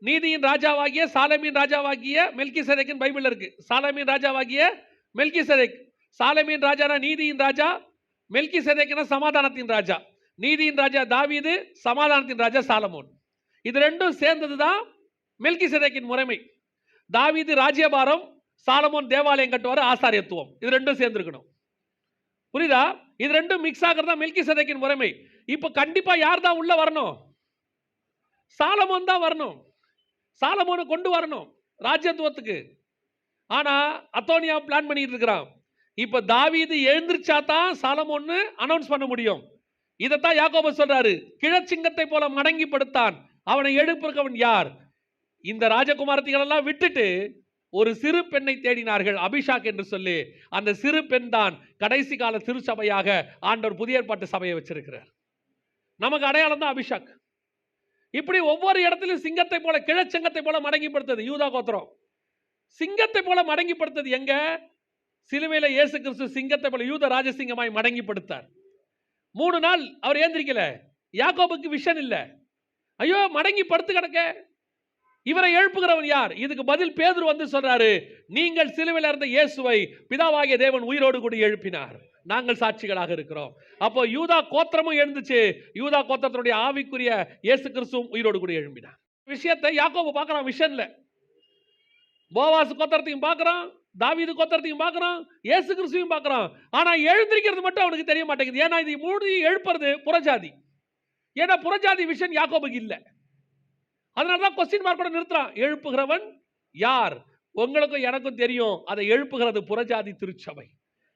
நீதியின் ராஜாவாகிய சாலமீன் ராஜாவாகிய மெல்கிசேதேக்கின் பைபிள் இருக்கு. சாலமீன் ராஜாவாகிய மெல்கிசேதேக். சாலமீன் ராஜானா நீதியின் ராஜா, மெல்கிசேதேக்னா சமாதானத்தின் ராஜா. நீதியின் ராஜா தாவீது, சமாதானத்தின் ராஜா சாலமோன். இது ரெண்டும் சேர்ந்தது தான் மெல்கிசேதேக்கின் முறைமை. தாவீது ராஜ்யபாரம், சாலமோன் தேவாலயம் கட்டுவார், ஆசாரியத்துவம். இது ரெண்டும் சேர்ந்துருக்கணும். புரியுதா? இது ரெண்டும் மிக்ஸ் ஆகிறது தான் மெல்கிசேதேக்கின் முறைமை. இப்போ கண்டிப்பா யார் தான் உள்ள வரணும்? சாலமோன் தான் வரணும். சாலமோனை கொண்டு வரணும் ராஜ்யத்துவத்துக்கு. ஆனா அத்தோனியா பிளான் பண்ணிட்டு இருக்கிறான். இப்ப தாவீது எழுந்திருச்சா தான் சாலமோன்னு அனௌன்ஸ் பண்ண முடியும். இதைத்தான் யாக்கோபு சொல்றாரு, கிழச்சிங்கத்தை போல மடங்கி படுத்தான், அவனை எழுப்புறவன் யார்? இந்த ராஜகுமாரத்திகள் எல்லாம் விட்டுட்டு ஒரு சிறு பெண்ணை தேடினார்கள், அபிஷாக் என்று சொல்லி. அந்த சிறு பெண் தான் கடைசி கால திருச்சபையாக ஆண்டவர் புதிய ஏற்பாட்டு சபையை வச்சிருக்கிறார். நமக்கு அடையாளம் தான் அபிஷாக். இப்படி ஒவ்வொரு இடத்திலும் சிங்கத்தை போல, கிழச்சிங்கத்தை போல மடங்கிப்படுத்தது யூதா கோத்திரம். சிங்கத்தை போல மடங்கிப்படுத்தது எங்க? சிலுவையில இயேசு கிறிஸ்து சிங்கத்தை போல யூத ராஜசிங்கமாய் மடங்கிப்படுத்தார். 3 நாள் அவர் ஏந்திரிக்கல. யாக்கோபுக்கு விஷன் இல்ல. ஐயோ மடங்கி படுத்து கிடக்க, இவரை எழுப்புகிறவன் யார்? இதுக்கு பதில் பேதுரு வந்து சொல்றாரு, நீங்கள் சிலுவையில் இருந்த இயேசுவை பிதாவாகிய தேவன் உயிரோடு கூட எழுப்பினார், நாங்கள் சாட்சிகளாக இருக்கிறோம். அப்போ யூதா கோத்திரமும் எழுந்துச்சு, யூதா கோத்திரத்தினுடைய ஆவிக்குரிய இயேசு கிறிஸ்துவும் உயிரோடு கூட எழுப்பினார். விஷயத்தை யாக்கோபு பார்க்கறான் விஷன்ல. போவாஸ் கோத்திரத்தையும் பார்க்கறான், தாவீது கோத்திரத்தையும் பார்க்கறான், இயேசு கிறிஸ்துவையும் பார்க்கறான். ஆனா எழுந்திருக்கிறது மட்டும் அவனுக்கு தெரிய மாட்டேங்குது. ஏன்னா இது மூடி எழுப்புறது புறஜாதி. ஏன்னா புறஜாதி விஷன் யாக்கோபுக்கு இல்லை. அதனாலதான் கொஸ்டின் மார்க்கோட நிறுத்துறான். எழுப்புகிறவன் யார்? உங்களுக்கும் எனக்கும் தெரியும், அதை எழுப்புகிறது புறஜாதி திருச்சபை.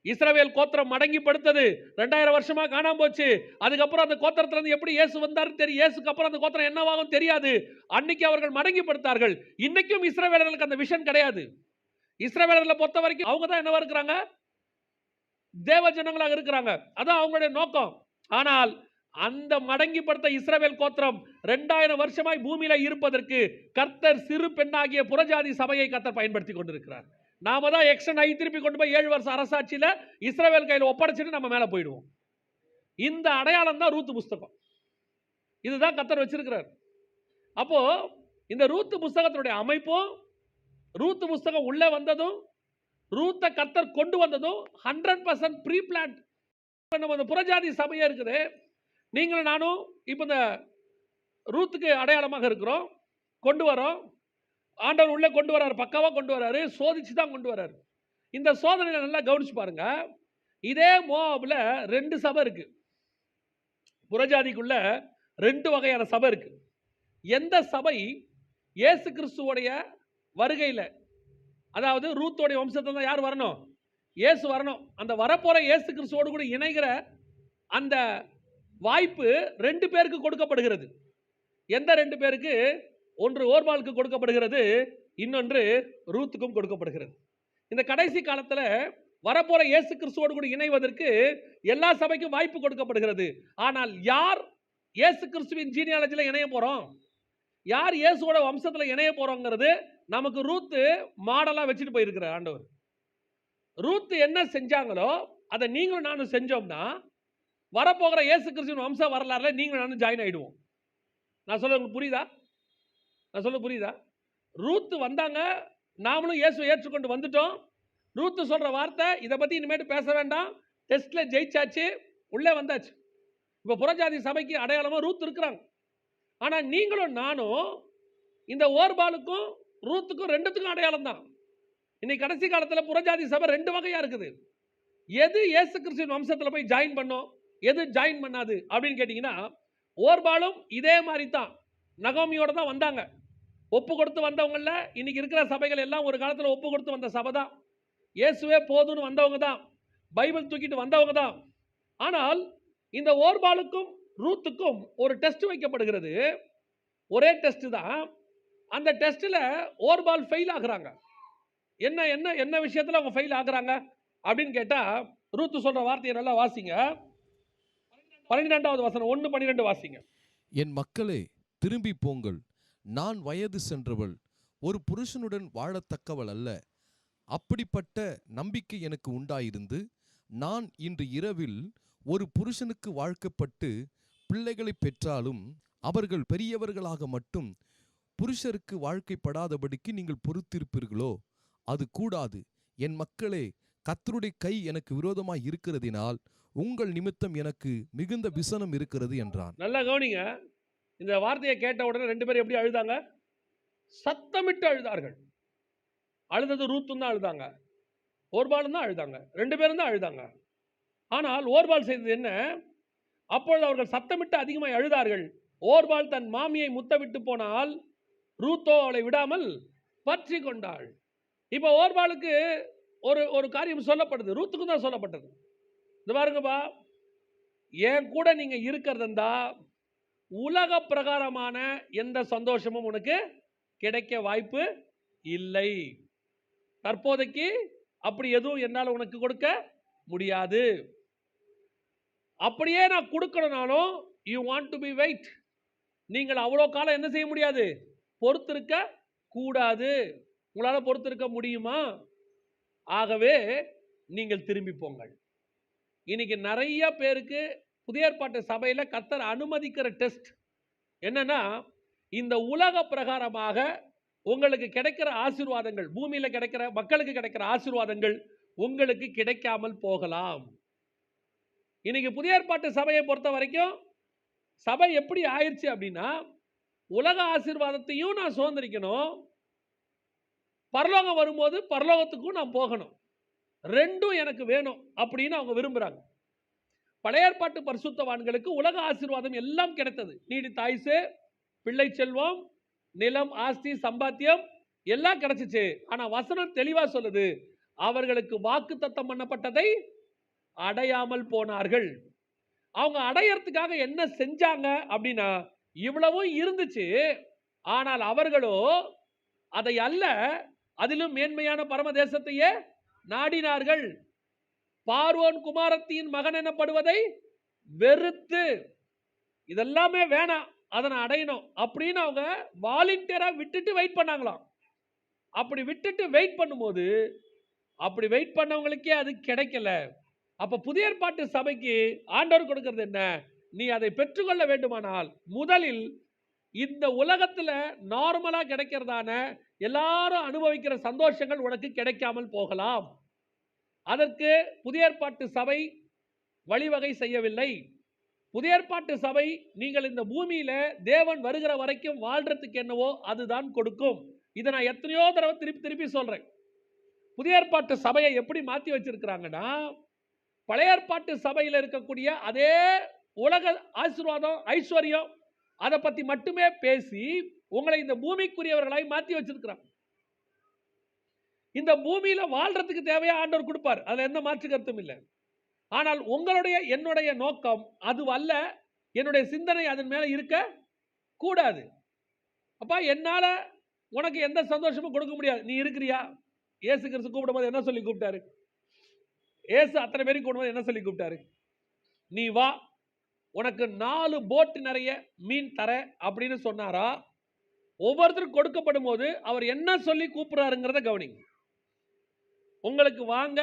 இஸ்ரவேல் கோத்திரம் மடங்கி படுத்தது 2000 வருஷமா காணாம போச்சு. அதுக்கப்புறம் அந்த கோத்திரத்துல இருந்து எப்படி இயேசு வந்தாரு தெரியும். இயேசுக்கு அப்புறம் அந்த கோத்திரம் என்னவாகும் தெரியாது. அன்னைக்கு அவர்கள் மடங்கி படுத்தார்கள். இன்னைக்கும் இஸ்ரவேலர்களுக்கு அந்த விஷன் கிடையாது. இஸ்ரவேலர்களை பொறுத்த வரைக்கும் அவங்க தான் என்னவா இருக்கிறாங்க? தேவ ஜனங்களாக இருக்கிறாங்க. அதான் அவங்களுடைய நோக்கம். ஆனால் அந்த மடங்கி படுத்த இஸ்ரவேல் கோத்திரம் 2000 வருஷமாய் பூமியில இருப்பதற்கு கர்த்தர் சிறு பெண்ணாகிய புறஜாதி சபையை கர்த்தர் பயன்படுத்தி கொண்டிருக்கிறார். நாம தான் எக்ஸ்டன் ஆகி திருப்பி கொண்டு போய் 7 வருஷம் அரசாட்சியில இஸ்ரவேல் கையில் ஒப்படைச்சிட்டு நம்ம மேல போயிடுவோம். இந்த அடையாளம் தான் ரூத் புஸ்தகம். இதுதான் கர்த்தர் வச்சிருக்கிறார். அப்போ இந்த ரூத் புஸ்தகத்தினுடைய அமைப்பும், ரூத் புஸ்தகம் உள்ள வந்ததும், ரூத்தை கர்த்தர் கொண்டு வந்ததும் 100% ப்ரீ பிளான். நம்ம அந்த புறஜாதி சபையா இருக்குது, நீங்களும் நானும் இப்போ இந்த ரூத்துக்கு அடையாளமாக இருக்கிறோம், கொண்டு வரோம். ஆண்டவர் உள்ளே கொண்டு வராரு, பக்காவாக கொண்டு வராரு, சோதிச்சு தான் கொண்டு வராரு. இந்த சோதனையில் நல்லா கவனிச்சு பாருங்க. இதே மோவாபில் 2 சபை இருக்கு. புறஜாதிக்குள்ள 2 வகையான சபை இருக்கு. எந்த சபை இயேசு கிறிஸ்துவோடைய வருகையில், அதாவது ரூத்தோடைய வம்சத்தில் தான் யார் வரணும்? இயேசு வரணும். அந்த வரப்போற இயேசு கிறிஸ்துவோடு கூட இணைகிற அந்த வாய்ப்பு 2 பேருக்கு கொடுக்கப்படுகிறது. எந்த 2 பேருக்கு? ஒன்று ஓர்பாலுக்கு கொடுக்கப்படுகிறது, இன்னொன்று ரூத்துக்கும் கொடுக்கப்படுகிறது. இந்த கடைசி காலத்தில் வரப்போற இயேசு கிறிஸ்துவோடு கூட இணைவதற்கு எல்லா சபைக்கும் வாய்ப்பு கொடுக்கப்படுகிறது. ஆனால் யார் இயேசு கிறிஸ்துவின் ஜீனியாலஜில இணைய போறோம், யார் இயேசுவோட வம்சத்துல இணைய போறோங்கிறது நமக்கு ரூத்து மாடலா வச்சுட்டு போயிருக்கிறார் ஆண்டவர். ரூத்து என்ன செஞ்சாங்களோ அதை நீங்களும் நானும் செஞ்சோம்னா வரப்போகிற இயேசு கிறிஸ்துவின் வம்ச வரலாறுல நீங்களும் நானும் ஜாயின் ஆயிடுவோம். நான் சொல்ல உங்களுக்கு புரியுதா? நான் சொல்ல புரியுதா? ரூத்து வந்தாங்க, நாமளும் இயேசுவை ஏற்றுக்கொண்டு வந்துட்டோம். ரூத்து சொல்ற வார்த்தை, இதை பத்தி இனிமேட்டு பேச வேண்டாம், டெஸ்ட்ல ஜெயிச்சாச்சு, உள்ளே வந்தாச்சு. இப்ப புறஜாதி சபைக்கு அடையாளமா ரூத் இருக்கிறாங்க. ஆனா நீங்களும் நானும் இந்த ஓர்பாலுக்கும் ரூத்துக்கும் 2த்துக்கும் அடையாளம் தான். இன்னைக்கு கடைசி காலத்தில் புறஜாதி சபை 2 வகையா இருக்குது. எது இயேசு கிறிஸ்துவின் வம்சத்தில் போய் ஜாயின் பண்ணும், எது ஜாயின் பண்ணாது அப்படின்னு கேட்டீங்கன்னா, ஓர்பாலும் இதே மாதிரி தான் நகோமியோட தான் வந்தாங்க. ஒப்பு கொடுத்து வந்தவங்கள இன்னைக்கு இருக்கிற சபைகள் எல்லாம் ஒரு காலத்தில் ஒப்பு கொடுத்து வந்த சபை தான். இயேசுவே போதுன்னு வந்தவங்க தான், பைபிள் தூக்கிட்டு வந்தவங்க தான். ஆனால் இந்த ஓர்பாலுக்கும் ரூத்துக்கும் ஒரு டெஸ்ட் வைக்கப்படுகிறது. ஒரே டெஸ்ட் தான். அந்த டெஸ்ட்டில் ஓர்பால் ஃபெயில் ஆகுறாங்க. என்ன என்ன என்ன விஷயத்தில் அவங்க ஃபெயில் ஆகுறாங்க அப்படின்னு கேட்டால், ரூத்து சொல்ற வார்த்தையை நல்லா வாசிங்க. 12வது வசனம் 1:12 வாசிங்க. என் மக்களே திரும்பி போங்கள், நான் வயது சென்றவள், ஒரு புருஷனுடன் வாழத்தக்கவள் அல்ல. அப்படிப்பட்ட நம்பிக்கை எனக்கு உண்டாயிருந்து நான் இன்று இரவில் ஒரு புருஷனுக்கு வாழ்க்கப்பட்டு பிள்ளைகளை பெற்றாலும் அவர்கள் பெரியவர்களாக மட்டும் புருஷருக்கு வாழ்க்கைப்படாதபடிக்கு நீங்கள் பொறுத்திருப்பீர்களோ? அது கூடாது. என் மக்களே, கர்த்தருடைய கை எனக்கு விரோதமாய் இருக்கிறதினால் உங்கள் நிமித்தம் எனக்கு மிகுந்த விசனம் இருக்கிறது என்றான். நல்லா கவனிங்க. இந்த வார்த்தையை கேட்ட உடனே 2 பேரும் எப்படி அழுதாங்க? சத்தமிட்டு அழுதார்கள். அழுதது ரூத்தும் தான் அழுதாங்க, ஓர்பாலும் தான் அழுதாங்க, 2 பேரும் தான் அழுதாங்க. ஆனால் ஓர்பால் செய்தது என்ன? அப்பொழுது அவர்கள் சத்தமிட்டு அதிகமாக அழுதார்கள். ஓர்பால் தன் மாமியை முத்தமிட்டு போனால், ரூத்தோ அவளை விடாமல் பற்றி கொண்டாள். இப்போ ஓர்பாலுக்கு ஒரு காரியம் சொல்லப்படுது, ரூத்துக்கும் தான் சொல்லப்பட்டது. இந்த பாருங்கப்பா, என் கூட நீங்க இருக்கிறதா உலக பிரகாரமான எந்த சந்தோஷமும் உனக்கு கிடைக்க வாய்ப்பு இல்லை. தற்போதைக்கு அப்படி எதுவும் என்னால் உனக்கு கொடுக்க முடியாது. அப்படியே நான் கொடுக்கணும்னாலும் you want to be wait. நீங்கள் அவ்வளோ காலம் என்ன செய்ய முடியாது? பொறுத்திருக்க கூடாது. உங்களால் பொறுத்திருக்க முடியுமா? ஆகவே நீங்கள் திரும்பி போங்கள். இன்னைக்கு நிறைய பேருக்கு புதிய ஏற்பாட்டு சபையில் கர்த்தர் அனுமதிக்கிற டெஸ்ட் என்னன்னா, இந்த உலக பிரகாரமாக உங்களுக்கு கிடைக்கிற ஆசீர்வாதங்கள், பூமியில் கிடைக்கிற மக்களுக்கு கிடைக்கிற ஆசீர்வாதங்கள் உங்களுக்கு கிடைக்காமல் போகலாம். இன்னைக்கு புதிய ஏற்பாட்டு சபையை பொறுத்த வரைக்கும் சபை எப்படி ஆயிடுச்சு அப்படின்னா, உலக ஆசீர்வாதத்தையும் நான் சுதந்திரிக்கணும், பரலோகம் வரும்போது பரலோகத்துக்கும் நான் போகணும், ரெண்டும் எனக்கு வேணும் அப்படின்னு அவங்க விரும்புகிறாங்க. பழைய ஏற்பாட்டு பரிசுத்தவான்களுக்கு உலக ஆசீர்வாதம் எல்லாம் கிடைத்தது. நீடித்த ஆயுசு, பிள்ளை செல்வம், நிலம், ஆஸ்தி, சம்பாத்தியம் எல்லாம் கிடைச்சிச்சு. ஆனால் வசனம் தெளிவாக சொல்லுது, அவர்களுக்கு வாக்கு தத்தம் பண்ணப்பட்டதை அடையாமல் போனார்கள். அவங்க அடையறதுக்காக என்ன செஞ்சாங்க அப்படின்னா, இவ்வளவும் இருந்துச்சு, ஆனால் அவர்களோ அதை அல்ல, அதிலும் மேன்மையான பரமதேசத்தையே நாடினார்கள். பார்வோன் குமாரத்தின் மகன் எனப்படுவதை வெறுத்து, இதெல்லாமே வேணாம், அதை நான் அடையணும் அப்படின்னு அவங்க வாலண்டியரா விட்டுட்டு வெயிட் பண்ணாங்களாம். அப்படி விட்டுட்டு வெயிட் பண்ணும்போது, அப்படி வெயிட் பண்ணவங்களுக்கே அது கிடைக்கல. அப்ப புதிய ஏற்பாட்டு சபைக்கு ஆண்டவர் கொடுக்கிறது என்ன? நீ அதை பெற்றுக்கொள்ள வேண்டுமானால் முதலில் இந்த உலகத்துல நார்மலா கிடைக்கிறதான எல்லாரும் அனுபவிக்கிற சந்தோஷங்கள் உனக்கு கிடைக்காமல் போகலாம். அதற்கு புதிய ஏற்பாட்டு சபை வழிவகை செய்யவில்லை. புதிய ஏற்பாட்டு சபை நீங்கள் இந்த பூமியில தேவன் வருகிற வரைக்கும் வாழ்றதுக்கு என்னவோ அதுதான் கொடுக்கும். இதை நான் எத்தனையோ தடவை திருப்பி திருப்பி சொல்றேன். புதிய ஏற்பாட்டு சபையை எப்படி மாற்றி வச்சிருக்கிறாங்கன்னா, பழைய ஏற்பாட்டு சபையில் இருக்கக்கூடிய அதே உலக ஆசீர்வாதம், ஐஸ்வர்யம், அதை பற்றி மட்டுமே பேசி உங்களை இந்த பூமிக்குரியவர்களாய் மாற்றி வச்சிருக்கிறாங்க. இந்த பூமியில வாழ்றதுக்கு தேவையா ஆண்டவர் கொடுப்பார், அதுல எந்த மாற்று கருத்தும் இல்லை. ஆனால் உங்களுடைய என்னுடைய நோக்கம் அது அல்ல, என்னுடைய சிந்தனை அதன் மேல இருக்க கூடாது. அப்பா, என்னால உனக்கு எந்த சந்தோஷமும் கொடுக்க முடியாது. நீ இருக்கிறியா? இயேசு கிறிஸ்து கூப்பிடும்போது என்ன சொல்லி கூப்பிட்டாரு? இயேசு அத்தனை பேரும் கூப்பிடும்போது என்ன சொல்லி கூப்பிட்டாரு? நீ வா, உனக்கு 4 போட் நிறைய மீன் தர அப்படின்னு சொன்னாரா? ஒவ்வொருத்தரும் கொடுக்கப்படும் போது அவர் என்ன சொல்லி கூப்பிடுறாருங்கிறத கவனிங்க. உங்களுக்கு வாங்க,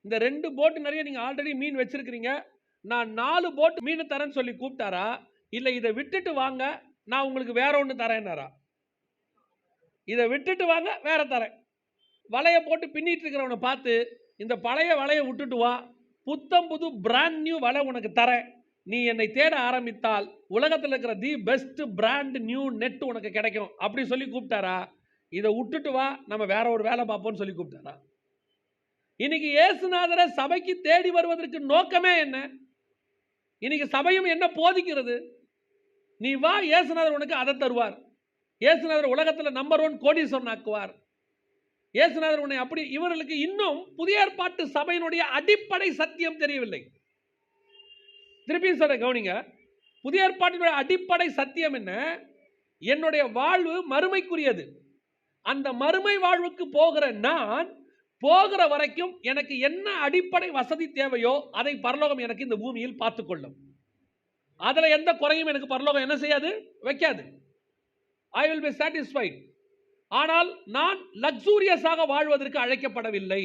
இந்த 2 போட் நிறைய நீங்க ஆல்ரெடி மீன் வச்சிருக்கிறீங்க, நான் 4 போட் மீன் தரேன்னு சொல்லி கூப்பிட்டாரா? இல்ல இதை விட்டுட்டு வாங்க, நான் உங்களுக்கு வேற ஒன்று தரேன்னாரா? இதை விட்டுட்டு வாங்க, வேற தரேன். வலையை போட்டு பின்னிட்டு இருக்கிறவனை பார்த்து, இந்த பழைய வலையை விட்டுட்டு வா, புத்தம் புது பிராண்ட் நியூ வலை உனக்கு தரேன், நீ என்னை தேட ஆரம்பித்தால் உலகத்தில் இருக்கிற the best brand new net உனக்கு கிடைக்கும் அப்படி சொல்லி கூப்பிட்டாரா? இதை விட்டுட்டு வா, நம்ம வேற ஒரு வேலை பார்ப்போம்னு சொல்லி கூப்பிட்டாரா? இன்னைக்கு இயேசுநாதரை சபைக்கு தேடி வருவதற்கு நோக்கமே என்ன? இன்னைக்கு சபையும் என்ன போதிக்கிறது? நீ வா, இயேசுநாதர் உனக்கு அதை தருவார். இயேசுநாதர் உலகத்தில் நம்பர் 1 கோடீஸ்வரன் ஆக்குவார். இயேசுநாதர் உன்னை அப்படி. இவர்களுக்கு இன்னும் புதிய ஏற்பாட்டு சபையினுடைய அடிப்படை சத்தியம் தெரியவில்லை. திருப்பி சொல்ற கவனிங்க, புதிய ஏற்பாட்டினுடைய அடிப்படை சத்தியம் என்ன? என்னுடைய வாழ்வு மறுமைக்குரியது. அந்த மறுமை வாழ்வுக்கு போகிற நான் போகிற வரைக்கும் எனக்கு என்ன அடிப்படை வசதி தேவையோ அதை பரலோகம் எனக்கு இந்த பூமியில் பார்த்துக்கொள்ளும். அதுல எந்த குறையும் எனக்கு பரலோகம் என்ன செய்யாது? வைக்காது. I will be satisfied. ஆனால் நான் லக்ஸூரியஸாக வாழ்வதற்கு அழைக்கப்படவில்லை,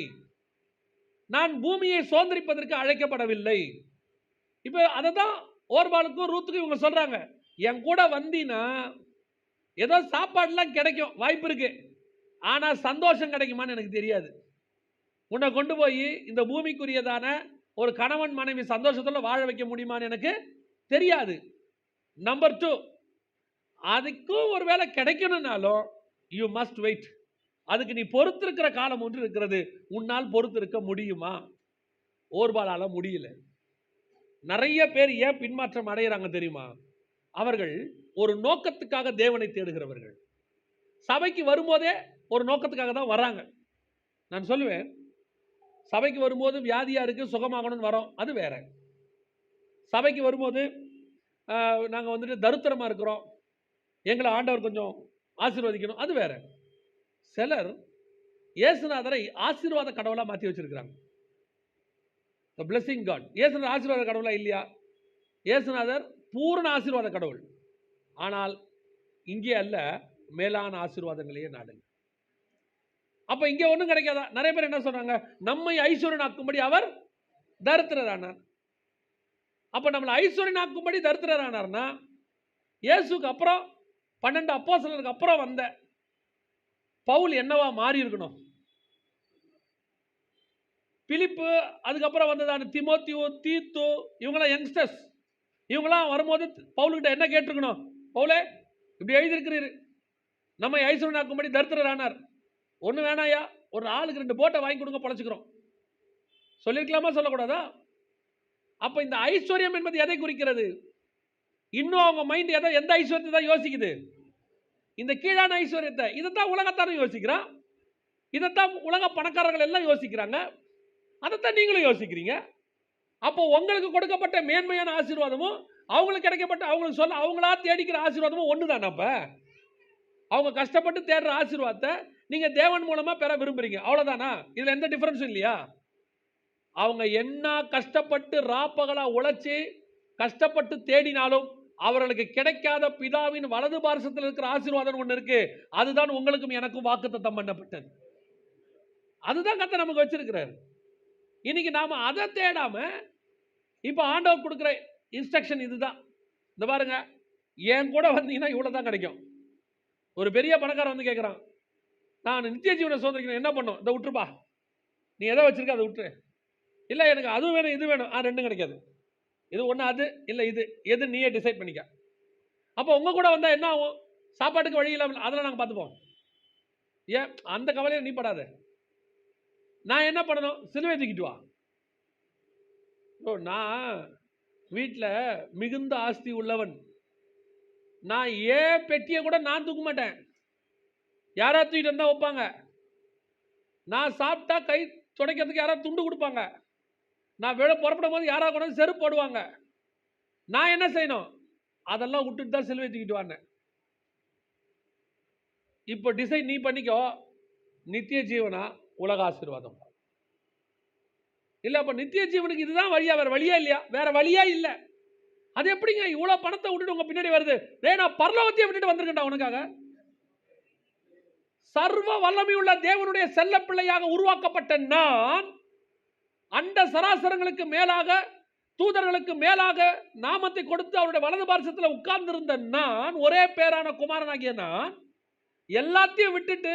நான் பூமியை சுதந்திரிப்பதற்கு அழைக்கப்படவில்லை. இப்போ அதை தான் ஓர்பாலுக்கும் ரூத்துக்கும் இவங்க சொல்றாங்க, என் கூட வந்தீனா ஏதோ சாப்பாடுலாம் கிடைக்கும், வாய்ப்பு இருக்கு, ஆனா சந்தோஷம் கிடைக்குமான்னு எனக்கு தெரியாது. உன்னை கொண்டு போய் இந்த பூமிக்குரியதான ஒரு கணவன் மனைவி சந்தோஷத்துல வாழ வைக்க முடியுமான்னு எனக்கு தெரியாது. நம்பர் 2, அதுக்கும் ஒரு வேலை கிடைக்கணும்னாலும் யூ மஸ்ட் வெயிட். அதுக்கு நீ பொறுத்திருக்கிற காலம் ஒன்று இருக்கிறது. உன்னால் பொறுத்திருக்க முடியுமா? ஓர்பாலால முடியல. நிறைய பேர் ஏன் பின்மாற்றம் அடைகிறாங்க தெரியுமா? அவர்கள் ஒரு நோக்கத்துக்காக தேவனை தேடுகிறவர்கள். சபைக்கு வரும்போதே ஒரு நோக்கத்துக்காக தான் வராங்க. நான் சொல்லுவேன், சபைக்கு வரும்போது வியாதியா இருக்கு, சுகமாகணும்னு வரோம், அது வேற. சபைக்கு வரும்போது நாங்கள் வந்துட்டு தருத்திரமா இருக்கிறோம், எங்களை ஆண்டவர் கொஞ்சம் ஆசீர்வதிக்கணும், அது வேற. சிலர் இயேசுநாதரை ஆசீர்வாத கடவுளா மாற்றி வச்சிருக்கிறாங்க. Blessing God. இயேசுநாதர் ஆசீர்வாத கடவுளா இல்லையா? இயேசுநாதர் பூரண ஆசீர்வாத கடவுள். ஆனால் இங்கே அல்ல, மேலான ஆசீர்வாதங்களையே நாடுங்க. அப்ப இங்க ஒண்ணும் கிடைக்காதா? நிறைய பேர் என்ன சொல்றாங்க, நம்மை ஐஸ்வர்யனாக்கும்படி அவர் தரித்திரரானார். அப்ப நம்மளை ஐஸ்வர்யனாக்கும்படி தரித்திரரானார்னா, இயேசுக்கு அப்புறம் 12 அப்போஸ்தலருக்கு அப்புறம் வந்த பவுல் என்னவா மாறி இருக்கணும்? பிலிப்பு, அதுக்கப்புறம் வந்ததான திமோத்தியு, தீத்து, இவங்களாம் யங்ஸ்டர்ஸ். இவங்களாம் வரும்போது பவுல்கிட்ட என்ன கேட்டிருக்கணும்? பவுலே, இப்படி எழுதியிருக்கிறீர், நம்மை ஐஸ்வர்யனாக்கும்படி தரித்திரரானார், ஒண்ணு வேணாயா, ஒரு ஆளுக்கு 2 போட்டை வாங்கி கொடுங்க, பொழைச்சுக்கிறோம், சொல்லிருக்கலாமா? சொல்லக்கூடாதா? அப்ப இந்த ஐஸ்வர்யம் என்பது எதை குறிக்கிறது? இன்னும் அவங்க மைண்ட் எந்த ஐஸ்வர்யத்தை தான் யோசிக்குது? இந்த கீழான ஐஸ்வர்யத்தை. இதைத்தான் உலகத்தாரும் யோசிக்கிறான், இதைத்தான் உலக பணக்காரர்கள் எல்லாம் யோசிக்கிறாங்க, அதைத்தான் நீங்களும் யோசிக்கிறீங்க. அப்போ உங்களுக்கு கொடுக்கப்பட்ட மேன்மையான ஆசீர்வாதமும் அவங்களுக்கு கிடைக்கப்பட்ட, அவங்களுக்கு சொல்ல அவங்களா தேடிக்கிற ஆசீர்வாதமும் ஒண்ணுதான். அப்ப அவங்க கஷ்டப்பட்டு தேடுற ஆசீர்வாதத்தை நீங்க தேவன் மூலமா பெற விரும்புறீங்க, அவ்வளவுதானா? இதுல எந்த டிஃபரன்ஸும் இல்லையா? அவங்க என்ன கஷ்டப்பட்டு ராப்பகலா உழைச்சி கஷ்டப்பட்டு தேடினாலும் அவர்களுக்கு கிடைக்காத பிதாவின் வலது பார்சத்தில் இருக்கிற ஆசீர்வாதம் ஒன்று இருக்கு. அதுதான் உங்களுக்கும் எனக்கும் வாக்குத்தத்தம் பண்ணப்பட்டது. அதுதான் கர்த்தர் நமக்கு வச்சிருக்கிறார். இன்னைக்கு நாம அதை தேடாம இப்ப ஆண்டவர் கொடுக்கிற இன்ஸ்ட்ரக்ஷன் இதுதான். இந்த பாருங்க, என் கூட வந்தீங்கன்னா இவ்வளவுதான் கிடைக்கும். ஒரு பெரிய பணக்காரன் வந்து கேட்கிறான், நான் நித்திய ஜீவனை சுதந்திரிக்கணும், என்ன பண்ணும்? இதை விட்டுருப்பா, நீ எதை வச்சிருக்க அதை விட்டுரு. இல்லை எனக்கு அது வேணும் இது வேணும், ரெண்டும் கிடைக்காது. இது ஒன்று, அது இல்லை இது, எது நீயே டிசைட் பண்ணிக்க. அப்போ உங்க கூட வந்தால் என்ன ஆகும்? சாப்பாட்டுக்கு வழி இல்லாமல், அதெல்லாம் நாங்கள் பார்த்துப்போம். ஏன் அந்த கவலையை நீ படாத. நான் என்ன பண்ணணும்? சிலுவை தூக்கிட்டு வா. நான் வீட்டில் மிகுந்த ஆஸ்தி உள்ளவன், நான் ஏன் பெட்டியை கூட நான் தூக்க மாட்டேன், யாரா தூக்கிட்டு வந்தா வைப்பாங்க. நான் சாப்பிட்டா கை துடைக்கிறதுக்கு யாராவது துண்டு கொடுப்பாங்க. நான் வெளியே புறப்படும் போது யாராவது கொண்டு வந்து செருப்பு போடுவாங்க. நான் என்ன செய்யணும்? அதெல்லாம் விட்டுட்டு தான் சிலுவை தூக்கிட்டு வாங்க. இப்போ டிசைட் நீ பண்ணிக்கோ, நித்திய ஜீவனா உலக ஆசீர்வாதம். இல்ல அப்ப நித்திய ஜீவனுக்கு இதுதான் வழியா, வேற வழியா இல்லையா? வேற வழியா இல்ல. அது எப்படிங்க இவ்வளவு பணத்தை விட்டுட்டு உங்க பின்னாடி வருது? நான் பரலோகத்தையே விட்டுட்டு வந்திருக்கேன்டா உனக்காக. சர்வ வல்லமையுள்ள தேவனுடைய செல்ல பிள்ளையாக உருவாக்கப்பட்ட நான், அண்ட சராசரங்களுக்கு மேலாக, தூதர்களுக்கு மேலாக நாமத்தை கொடுத்து அவருடைய வலது பார்சத்தில் உட்கார்ந்திருந்த நான், ஒரே பேரான குமாரனாகிய நான், எல்லாத்தையும் விட்டுட்டு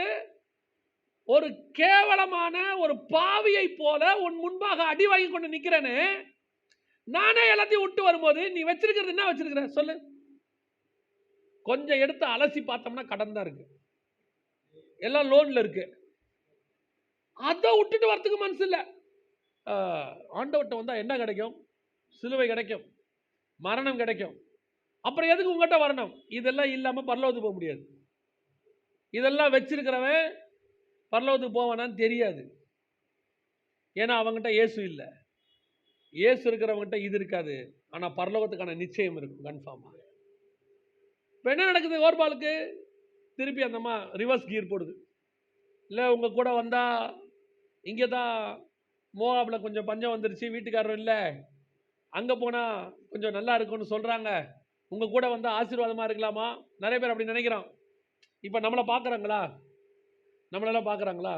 ஒரு கேவலமான ஒரு பாவியை போல உன் முன்பாக அடி வாங்கி கொண்டு நிக்கிறேன்னு, நானே எல்லாத்தையும் விட்டு வரும்போது நீ வச்சிருக்கிறது என்ன வச்சிருக்கிற சொல்லு? கொஞ்சம் எடுத்து அலசி பார்த்தோம்னா கடன் தான் இருக்கு, எல்லாம் லோன்ல இருக்கு. அதை விட்டுட்டு வரத்துக்கு மனசு இல்லை. ஆண்டவர்கிட்ட வந்தா என்ன கிடைக்கும்? சிலுவை கிடைக்கும், மரணம் கிடைக்கும். அப்புறம் எதுக்கு உங்ககிட்ட வரணும்? இதெல்லாம் இல்லாம பரலோகத்துக்கு போக முடியாது. இதெல்லாம் வச்சிருக்கிறவன் பரலோகத்துக்கு போவானான்னு தெரியாது. ஏன்னா அவங்ககிட்ட இயேசு இல்லை. இயேசு இருக்கிறவங்ககிட்ட இது இருக்காது, ஆனா பரலோகத்துக்கான நிச்சயம் இருக்கும் கன்ஃபார்மா. இப்போ என்ன நடக்குது? ஓர்பாலுக்கு திருப்பி அந்தம்மா ரிவர்ஸ் கியர் போடுது. இல்லை உங்க கூட வந்தா இங்கே தான் மோவாபில் கொஞ்சம் பஞ்சம் வந்துருச்சு, வீட்டுக்காரரும் இல்லை, அங்கே போனால் கொஞ்சம் நல்லா இருக்கும்னு சொல்கிறாங்க, உங்கள் கூட வந்தால் ஆசீர்வாதமாக இருக்கலாமா? நிறைய பேர் அப்படி நினைக்கிறான். இப்போ நம்மளை பார்க்குறாங்களா? நம்மளெல்லாம் பார்க்குறாங்களா?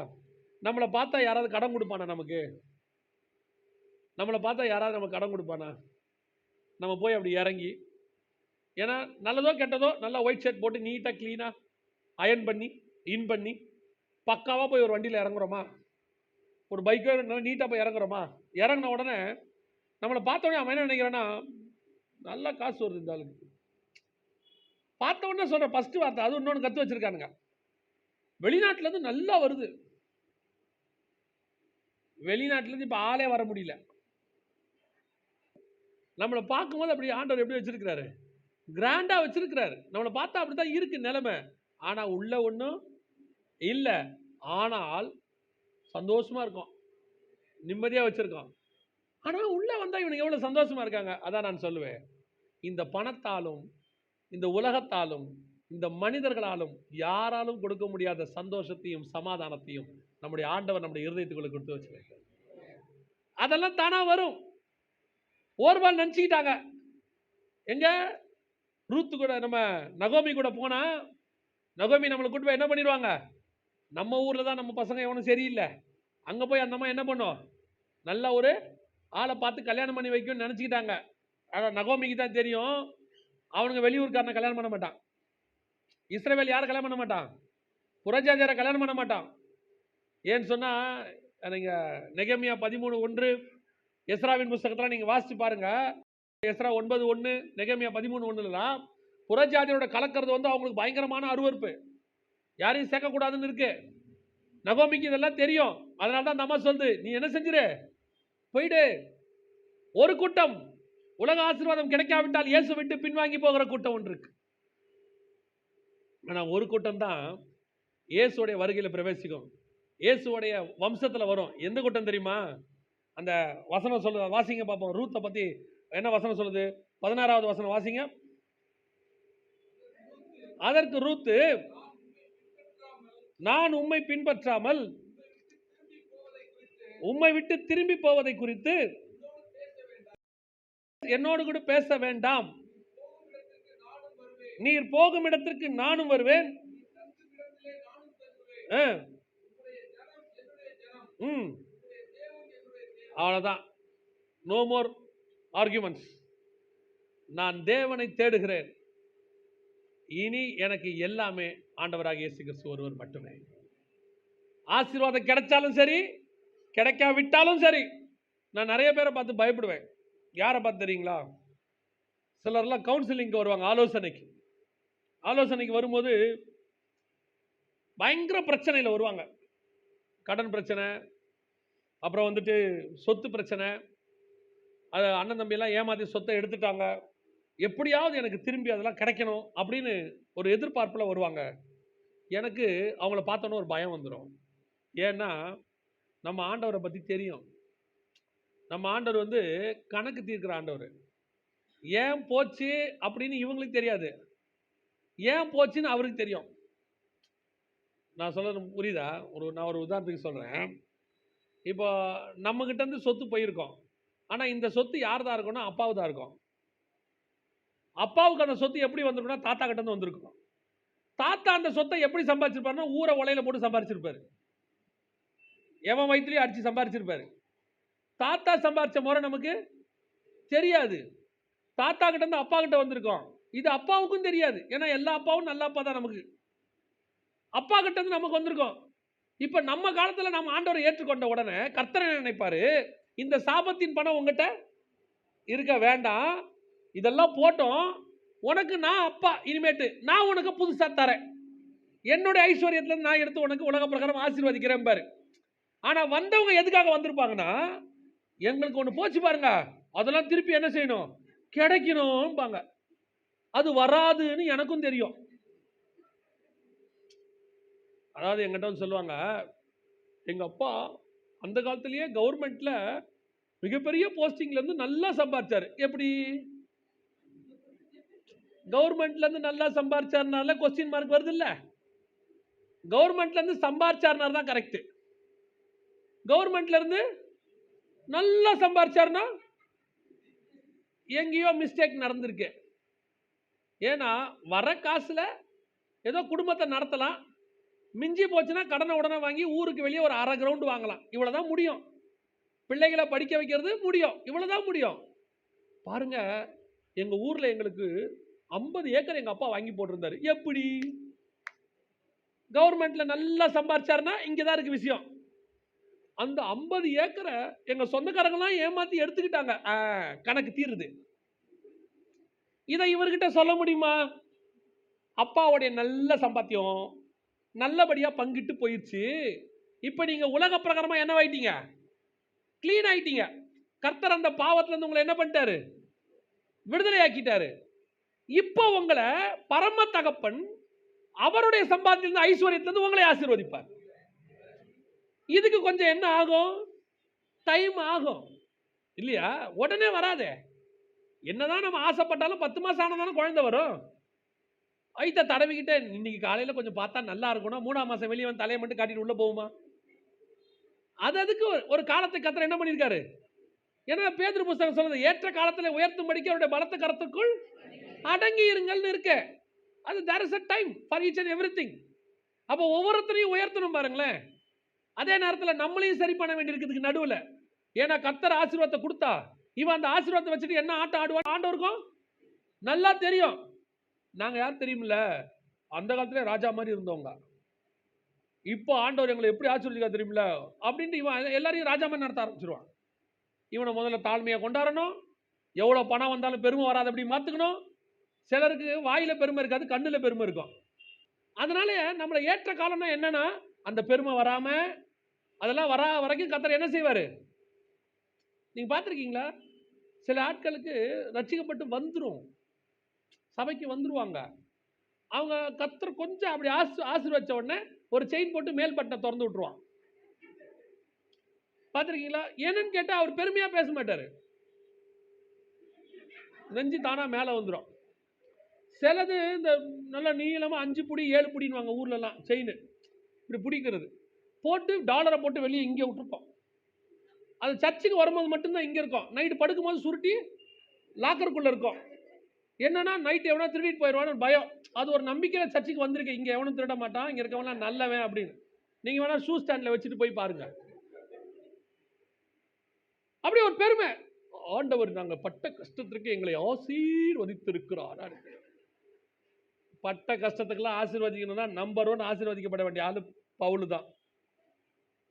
நம்மளை பார்த்தா யாராவது கடன் கொடுப்பானா? நமக்கு நம்மளை பார்த்தா யாராவது நமக்கு கடன் கொடுப்பானா? நம்ம போய் அப்படி இறங்கி, ஏன்னா நல்லதோ கெட்டதோ நல்லா ஒயிட் ஷர்ட் போட்டு நீட்டாக க்ளீனாக அயர்ன் பண்ணி இன் பண்ணி பக்காவாக போய் ஒரு வண்டியில் இறங்குறோமா? ஒரு பைக்கோ நல்லா நீட்டாக போய் இறங்குறோமா? இறங்கின உடனே நம்மளை பார்த்த உடனே அவன் என்ன நினைக்கிறான்னா, நல்லா காசு வருது இந்த ஆளுக்கு. பார்த்த உடனே சொல்கிற ஃபஸ்ட்டு வார்த்தை, அது இன்னொன்று கற்று வச்சுருக்கானுங்க, வெளிநாட்டுல இருந்து நல்லா வருது. வெளிநாட்டுல இருந்து இப்ப ஆளே வர முடியல. நம்மளை பார்க்கும்போது அப்படி ஆண்டவர் எப்படி வச்சிருக்கிறாரு, கிராண்டா வச்சிருக்கிறாரு. நம்மளை பார்த்தா அப்படித்தான் இருக்கு நிலைமை. ஆனா உள்ள ஒண்ணும் இல்ல. ஆனால் சந்தோஷமா இருக்கும், நிம்மதியா வச்சிருக்கோம். ஆனா உள்ள வந்தா இவனுக்கு எவ்வளவு சந்தோஷமா இருக்காங்க. அதான் நான் சொல்லுவேன், இந்த பணத்தாலும் இந்த உலகத்தாலும் இந்த மனிதர்களாலும் யாராலும் கொடுக்க முடியாத சந்தோஷத்தையும் சமாதானத்தையும் நம்முடைய ஆண்டவர் நம்முடைய இருதயத்துக்குள்ள கொடுத்து வச்சிருக்காரு. அதெல்லாம் தானா வரும். ஓர்பால் நினைச்சுக்கிட்டாங்க, எங்க ரூத்து கூட நம்ம நகோமி கூட போனா, நகோமி நம்மளை கூட்டு போய் என்ன பண்ணிடுவாங்க, நம்ம ஊர்ல தான் நம்ம பசங்க எவனும் சரியில்லை, அங்க போய் அந்த அம்மா என்ன பண்ணும், நல்ல ஒரு ஆளை பார்த்து கல்யாணம் பண்ணி வைக்கும்னு நினைச்சுக்கிட்டாங்க. ஆனா நகோமிக்கு தான் தெரியும், அவனுங்க வெளியூர்காரனை கல்யாணம் பண்ண மாட்டான். இஸ்ரவேல் யாரை கல்யாணம் பண்ண மாட்டான், புறஜாதியாரை கல்யாணம் பண்ண மாட்டான். ஏன்னு சொன்னா, நீங்க நெகேமியா 13:1 எஸ்ராவின் புஸ்தகத்துல நீங்க வாசிச்சு பாருங்க. எஸ்ரா 9:1 நெகேமியா 13:1 புறஜாதியோட கலக்கிறது வந்து அவங்களுக்கு பயங்கரமான அருவருப்பு, யாரையும் சேர்க்கக்கூடாதுன்னு இருக்கு. நகோமிக்கு இதெல்லாம் தெரியும். அதனால தான் நம்ம சொல்லுது, நீ என்ன செஞ்சிரு, போயிடு. ஒரு கூட்டம் உலக ஆசீர்வாதம் கிடைக்காவிட்டால் இயேசு விட்டு பின்வாங்கி போகிற கூட்டம் ஒன்று இருக்கு. ஆனா ஒரு கூட்டம் தான் இயேசுடைய வருகையில் பிரவேசிக்கும், இயேசுடைய வம்சத்துல வரும். எந்த கூட்டம் தெரியுமா? அந்த வசனம் சொல்லுது, வாசிங்க பார்ப்போம். ரூத்தை பத்தி என்ன வசனம் சொல்லுது? 16வது வசனம் வாசிங்க. அதற்கு ரூத்து, நான் உம்மை பின்பற்றாமல் உம்மை விட்டு திரும்பி போவதை குறித்து என்னோடு கூட பேச வேண்டாம். நீர் போகும் இடத்திற்கு நானும் வருவேன். அவ்வளவுதான், நோ மோர் ஆர்குமெண்ட்ஸ். நான் தேவனை தேடுகிறேன். இனி எனக்கு எல்லாமே ஆண்டவராக இயேசு கிறிஸ்து ஒருவர் மட்டுமே. ஆசீர்வாதம் கிடைச்சாலும் சரி, கிடைக்காவிட்டாலும் சரி. நான் நிறைய பேரை பார்த்து பயப்படுவேன். யாரை பார்த்து தெரியுங்களா? சிலர்லாம் கவுன்சிலிங்க்கு வருவாங்க, ஆலோசனைக்கு வரும்போது பயங்கர பிரச்சனையில் வருவாங்க. கடன் பிரச்சனை, அப்புறம் வந்துட்டு சொத்து பிரச்சனை, அது அண்ணன் தம்பியெல்லாம் ஏமாற்றி சொத்தை எடுத்துட்டாங்க, எப்படியாவது எனக்கு திரும்பி அதெல்லாம் கிடைக்கணும் அப்படின்னு ஒரு எதிர்பார்ப்பில் வருவாங்க. எனக்கு அவங்கள பார்த்தோன்னு ஒரு பயம் வந்துடும். ஏன்னா நம்ம ஆண்டவரை பற்றி தெரியும். நம்ம ஆண்டவர் வந்து கணக்கு தீர்க்கிற ஆண்டவர். ஏன் போச்சு அப்படின்னு இவங்களுக்கு தெரியாது, ஏன் போச்சுன்னு அவருக்கு தெரியும். நான் சொல்றது புரியுதா? நான் ஒரு உதாரணத்துக்கு சொல்கிறேன். இப்போ நம்மக்கிட்ட இருந்து சொத்து போயிருக்கோம். ஆனால் இந்த சொத்து யார் தான் இருக்கும்னா அப்பாவு தான் இருக்கும். அப்பாவுக்கு அந்த சொத்து எப்படி வந்திருக்குன்னா தாத்தா கிட்ட இருந்து வந்திருக்கும். தாத்தா அந்த சொத்தை எப்படி சம்பாதிச்சிருப்பாருன்னா ஊரை உலையில போட்டு சம்பாதிச்சிருப்பாரு, எவன் வயிற்றுலையும் அடிச்சு சம்பாதிச்சிருப்பாரு. தாத்தா சம்பாதிச்ச முறை நமக்கு தெரியாது. தாத்தா கிட்ட இருந்து அப்பா கிட்ட வந்திருக்கோம், இது அப்பாவுக்கும் தெரியாது. ஏன்னா எல்லா அப்பாவும் நல்ல அப்பா தான் நமக்கு. அப்பா கிட்ட இருந்து நமக்கு வந்திருக்கோம். இப்ப நம்ம காலத்துல நம்ம ஆண்டவரை ஏற்றுக்கொண்ட உடனே கர்த்தர் என்ன நினைப்பாரு, இந்த சாபத்தின் பணம் உங்ககிட்ட இருக்க வேண்டாம், இதெல்லாம் போட்டோம், உனக்கு நான் அப்பா, இனிமேட்டு நான் உனக்கு புதுசா தரேன், என்னுடைய ஐஸ்வர்யத்துல நான் எடுத்து உனக்கு உலக பிரகாரம் ஆசீர்வதிக்கிறேன் பாரு. ஆனா வந்தவங்க எதுக்காக வந்திருப்பாங்கன்னா, எங்களுக்கு ஒண்ணு போச்சு பாருங்க, அதெல்லாம் திருப்பி என்ன செய்யணும், கிடைக்கணும் பாங்க. அது வராதுன்னு எனக்கும் தெரியும். அதாவது எங்கிட்ட வந்து சொல்லுவாங்க, எங்க அப்பா அந்த காலத்திலேயே கவர்மெண்ட்ல மிகப்பெரிய போஸ்டிங்ல இருந்து நல்லா சம்பாதிச்சாரு. எப்படி கவர்மெண்ட்ல இருந்து நல்லா சம்பாதிச்சாருனால கொஸ்டின் மார்க் வருது இல்ல? கவர்மெண்ட்ல இருந்து சம்பாதிச்சாருனா தான் கரெக்ட். கவர்மெண்ட்ல இருந்து நல்லா சம்பாதிச்சாருன்னா எங்கேயோ மிஸ்டேக் நடந்திருக்கு. ஏன்னா வர காசுல ஏதோ குடும்பத்தை நடத்தலாம், மிஞ்சி போச்சுன்னா கடனை உடனே வாங்கி ஊருக்கு வெளியே ஒரு அரை கிரவுண்ட் வாங்கலாம். இவ்வளவுதான் முடியும். பிள்ளைகளை படிக்க வைக்கிறது முடியும், இவ்வளவுதான் முடியும். பாருங்க, எங்க ஊர்ல எங்களுக்கு 50 ஏக்கர் எங்க அப்பா வாங்கி போட்டிருந்தாரு. எப்படி கவர்மெண்ட்ல நல்லா சம்பாதிச்சாருன்னா இங்கதான் இருக்கு விஷயம். அந்த 50 ஏக்கரை எங்க சொந்தக்காரங்களாம் ஏமாத்தி எடுத்துக்கிட்டாங்க. கணக்கு தீருது. இதை இவர்கிட்ட சொல்ல முடியுமா? அப்பாவுடைய நல்ல சம்பாத்தியம், நல்லபடியா பங்கிட்டு போயிடுச்சு. இப்ப நீங்க உலக பிரகாரமா என்னவாயிட்டீங்க? கிளீன் ஆயிட்டீங்க. கர்த்தர் அந்த பாவத்துல இருந்து உங்களை என்ன பண்ணிட்டாரு? விடுதலை ஆக்கிட்டாரு. இப்போ உங்களை பரம தகப்பன் அவருடைய சம்பாத்தியிலிருந்து ஐஸ்வர்யத்திலிருந்து உங்களை ஆசீர்வதிப்பார். இதுக்கு கொஞ்சம் என்ன ஆகும்? டைம் ஆகும் இல்லையா? உடனே வராதே. என்னதான் நம்ம ஆசைப்பட்டாலும் 10 மாசம் ஆனதானே குழந்தை வரும். வயிற்ற தடவிக்கிட்டே இன்னைக்கு காலையில கொஞ்சம் பார்த்தா நல்லா இருக்கணும், 3ஆம் மாசம் வெளியே வந்து தலையை மட்டும் காட்டிட்டு உள்ள போகுமா? அதுக்கு ஒரு காலத்தை கர்த்தர் என்ன பண்ணியிருக்காரு? ஏன்னா பேதுரு புஸ்தகம் சொல்லுது, ஏற்ற காலத்தில் உயர்த்தும்படிக்கு அவருடைய பலத்த கரத்துக்குள் அடங்கி இருங்கள்னு இருக்கு. அது there is a time for each and everything. அப்போ ஒவ்வொருத்தரையும் உயர்த்தணும் பாருங்களேன். அதே நேரத்தில் நம்மளையும் சரி பண்ண வேண்டியிருக்குதுக்கு நடுவில். ஏன்னா கர்த்தர் ஆசீர்வாதத்தை கொடுத்தா இவன் அந்த ஆசீர்வாதத்தை வச்சுட்டு என்ன ஆட்டம் ஆடுவான் ஆண்டவருக்கும் நல்லா தெரியும். நாங்கள் யார் தெரியுமில்ல, அந்த காலத்துல ராஜா மாதிரி இருந்தவங்க. இப்போ ஆண்டவர் எங்களை எப்படி ஆசீர்வதிக்க தெரியுமில்ல அப்படின்ட்டு இவன் எல்லாரையும் ராஜா மாதிரி நடத்த ஆரம்பிச்சிருவான். இவனை முதல்ல தாழ்மையை கொண்டாடணும், எவ்வளோ பணம் வந்தாலும் பெருமை வராது அப்படி மாற்றுக்கணும். சிலருக்கு வாயில பெருமை இருக்காது, கண்ணில் பெருமை இருக்கும். அதனால நம்மளை ஏற்ற காலம்னா என்னன்னா, அந்த பெருமை வராம அதெல்லாம் வரா வரைக்கும் கர்த்தர் என்ன செய்வார்? நீங்கள் பார்த்துருக்கீங்களா? சில ஆட்களுக்கு ரட்சிக்கப்பட்டு வந்துடும், சபைக்கு வந்துருவாங்க. அவங்க கர்த்தர் கொஞ்சம் அப்படி ஆசீர்வதிச்ச உடனே ஒரு செயின் போட்டு மேல் பட்டை திறந்து விட்டுருவான். பார்த்துருக்கீங்களா? என்னன்னு கேட்டால் அவர் பெருமையாக பேச மாட்டார், நெஞ்சு தானா மேலே வந்துடும். சிலது இந்த நல்ல நீளமாக 5 புடி 7 புடின்னு ஊர்லலாம் செயின் இப்படி பிடிக்கிறது போட்டு டாலரை போட்டு வெளியே இங்கே விட்டுருப்போம். அது சர்ச்சுக்கு வரும்போது மட்டும்தான் இங்கே இருக்கும். நைட்டு படுக்கும்போது சுருட்டி லாக்கருக்குள்ளே இருக்கும். என்னன்னா நைட்டு எவனா திருடிட்டு போயிடுவான்னு பயம். அது ஒரு நம்பிக்கையில் சர்ச்சுக்கு வந்திருக்கு, இங்கே எவனும் திருட மாட்டான், இங்கே இருக்கவனா நல்லவன் அப்படின்னு. நீங்கள் வேணா ஷூ ஸ்டாண்டில் வச்சுட்டு போய் பாருங்க. அப்படி ஒரு பெருமை. ஆண்டவர் நாங்கள் பட்ட கஷ்டத்திற்கு எங்களை ஆசீர்வதித்திருக்கிறார். பட்ட கஷ்டத்துக்கெல்லாம் ஆசீர்வதிக்கணும்னா நம்பர் 1 ஆசீர்வதிக்கப்பட வேண்டிய ஆளு பவுல் தான்.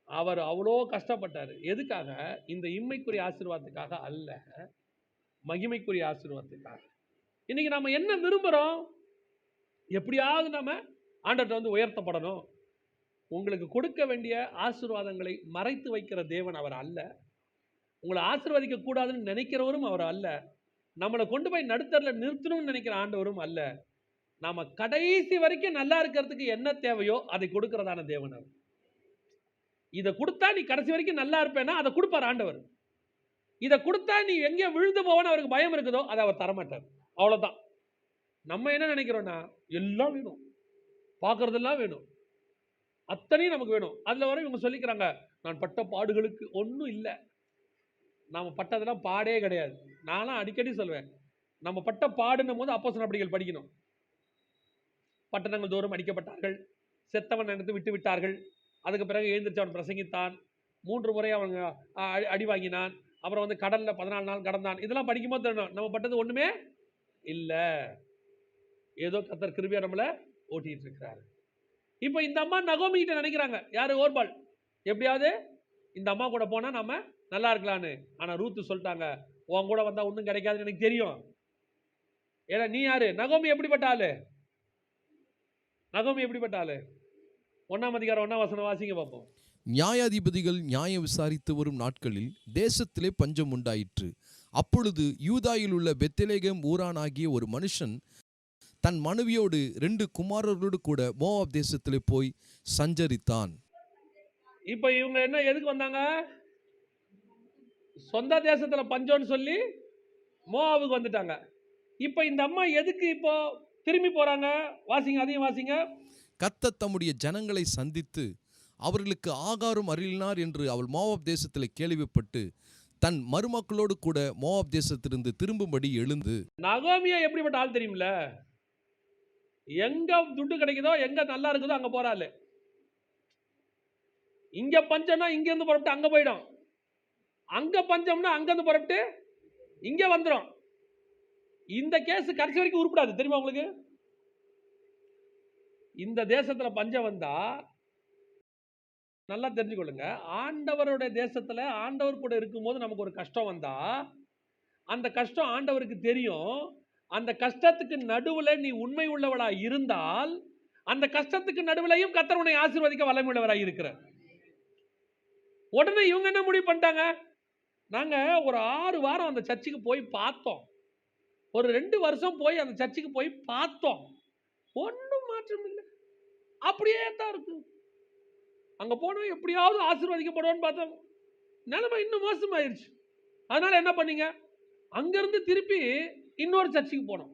அவர் அவ்வளோ கஷ்டப்பட்டார். எதுக்காக? இந்த இம்மைக்குரிய ஆசீர்வாதத்துக்காக அல்ல, மகிமைக்குரிய ஆசீர்வாதத்துக்காக. இன்னைக்கு நம்ம என்ன விரும்புகிறோம்? எப்படியாவது நம்ம ஆண்டவர்கிட்ட வந்து உயர்த்தப்படணும். உங்களுக்கு கொடுக்க வேண்டிய ஆசீர்வாதங்களை மறைத்து வைக்கிற தேவன் அவர் அல்ல. உங்களை ஆசீர்வதிக்க கூடாதுன்னு நினைக்கிறவரும் அவர் அல்ல. நம்மளை கொண்டு போய் நடுத்தரில் நிறுத்தணும்னு நினைக்கிற ஆண்டவரும் அல்ல. நாம கடைசி வரைக்கும் நல்லா இருக்கிறதுக்கு என்ன தேவையோ அதை கொடுக்கிறதான தேவன் அவர். இதை கொடுத்தா நீ கடைசி வரைக்கும் நல்லா இருப்பேன்னா அதை கொடுப்பார் ஆண்டவர். இதை கொடுத்தா நீ எங்கே விழுந்து போவான்னு அவருக்கு பயம் இருக்குதோ அதை அவர் தரமாட்டார். அவ்வளோதான். நம்ம என்ன நினைக்கிறோன்னா எல்லாம் வேணும், பார்க்கறதெல்லாம் வேணும், அத்தனையும் நமக்கு வேணும். அதில் வர இவங்க சொல்லிக்கிறாங்க, நான் பட்ட பாடுகளுக்கு ஒன்றும் இல்லை. நாம் பட்டதெல்லாம் பாடே கிடையாது. நான்லாம் அடிக்கடி சொல்வேன், நம்ம பட்ட பாடுன்னும் போது அப்போஸ்தலர் நடபடிகள் படிக்கணும். பட்டணங்கள் தோறும் அடிக்கப்பட்டார்கள், செத்தவன் நினைத்து விட்டு விட்டார்கள், அதுக்கு பிறகு எழுந்திரிச்சு அவன் பிரசங்கித்தான், 3 முறை அவங்க அடி வாங்கினான், அப்புறம் வந்து கடலில் 14 நாள் கடந்தான். இதெல்லாம் படிக்கும்போது தெரியும் நம்ம பட்டது ஒன்றுமே இல்லை, ஏதோ கர்த்தர் கிருபையா நம்மளை ஓட்டிகிட்டு இருக்கிறாரு. இப்போ இந்த அம்மா நகோமி கிட்ட நினைக்கிறாங்க, யார்? ஓர்பால், எப்படியாவது இந்த அம்மா கூட போனால் நம்ம நல்லா இருக்கலான்னு. ஆனால் ரூத்து சொல்லிட்டாங்க, உன் கூட வந்தால் ஒன்றும் கிடைக்காதுன்னு எனக்கு தெரியும். ஏன்னா நீ யாரு? நகோமி எப்படிப்பட்ட ஆளு? நகோமி எப்படிப்பட்ட ஆளு? 1ஆம் அதிகாரம் 1ஆம் வசனம் வாசிங்க பார்ப்போம். நியாயாதிபதிகள் நியாயம் விசாரித்து வரும் நாட்களில் தேசத்திலே பஞ்சம் உண்டாயிற்று. அப்பொழுது யூதாயில் உள்ள பெத்லெகேம் ஊரானாகிய ஒரு மனுஷன் தன் மனைவியோடு 2 குமாரர்களோடு கூட மோவாப் தேசத்திலே போய் சஞ்சரித்தான். இப்போ இவங்க என்ன எதுக்கு வந்தாங்க? சொந்த தேசத்துல பஞ்சம்னு சொல்லி மோவாபுக்கு வந்துட்டாங்க. இப்போ இந்த அம்மா எதுக்கு இப்போ திரும்பி போறாங்க? வாசிங்க, அதையும் வாசிங்க. கர்த்தர் தம்முடைய ஜனங்களை சந்தித்து அவர்களுக்கு ஆகாரம் அருளினார் என்று அவள் மோவாப் தேசத்தில் கேள்விப்பட்டு தன் மருமக்களோடு கூட மோவாப் தேசத்திலிருந்து திரும்பும்படி எழுந்து. நகோமியா எப்படிப்பட்ட ஆள் தெரியுமில்ல? எங்க துட்டு கிடைக்குதோ, எங்க நல்லா இருக்குதோ அங்க போறாள். இங்க பஞ்சம்னா இங்க இருந்து புறப்பட்டு அங்க போயிடும், அங்க பஞ்சம்னா அங்க இருந்து புறப்பட்டு இங்க வந்துடும். இந்த கேஸ் கடைசி வரைக்கும் உருப்படாது தெரியுமா உங்களுக்கு? இந்த தேசத்துல பஞ்சம் வந்தா நல்லா தெரிஞ்சுக்கொள்ளுங்க, ஆண்டவருடைய தேசத்துல ஆண்டவர் கூட இருக்கும்போது நமக்கு ஒரு கஷ்டம் வந்தா அந்த கஷ்டம் ஆண்டவருக்கு தெரியும். அந்த கஷ்டத்துக்கு நடுவில் நீ உண்மை உள்ளவளா இருந்தால் அந்த கஷ்டத்துக்கு நடுவிலையும் கர்த்தர் உன்னை ஆசீர்வதிக்க வல்லமையுள்ளவராய் இருக்கிறார். உடனே இவங்க என்ன முடிவு பண்ணிட்டாங்க, நாங்க ஒரு 6 வாரம் அந்த சர்ச்சுக்கு போய் பார்த்தோம், ஒரு 2 வருஷம் போய் அந்த சர்ச்சுக்கு போய் பார்த்தோம், ஒன்றும் மாற்றம் இல்லை, அப்படியே தான் இருக்கு. அங்க போனோம் எப்படியாவது ஆசீர்வதிக்கப்படுவோன்னு பார்த்தோம், நிலைமை இன்னும் மோசமாயிருச்சு. அதனால என்ன பண்ணீங்க, அங்கிருந்து திருப்பி இன்னொரு சர்ச்சுக்கு போனோம்.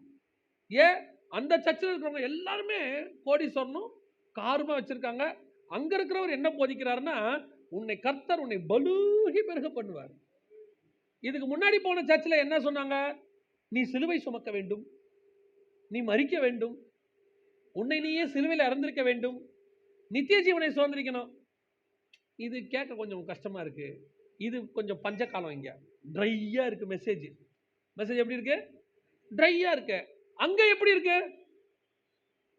ஏன், அந்த சர்ச்சில் இருக்கிறவங்க எல்லாருமே கோடீஸ்வரனும் காருமா வச்சிருக்காங்க. அங்க இருக்கிறவர் என்ன போதிக்கிறாருன்னா, உன்னை கர்த்தர் உன்னை பலூகி பெருக பண்ணுவார். இதுக்கு முன்னாடி போன சர்ச்சில் என்ன சொன்னாங்க, நீ சிலுவை சுமக்க வேண்டும், நீ மரிக்க வேண்டும், உன்னை நீயே சிலுவையில் இறந்திருக்க வேண்டும், நித்திய ஜீவனை சுதந்திரிக்கணும். இது கேட்க கொஞ்சம் கஷ்டமா இருக்கு. இது கொஞ்சம் பஞ்சகாலம், இங்க ட்ரையா இருக்கு. மெசேஜ் எப்படி இருக்கு, ட்ரையா இருக்கு. அங்க எப்படி இருக்கு,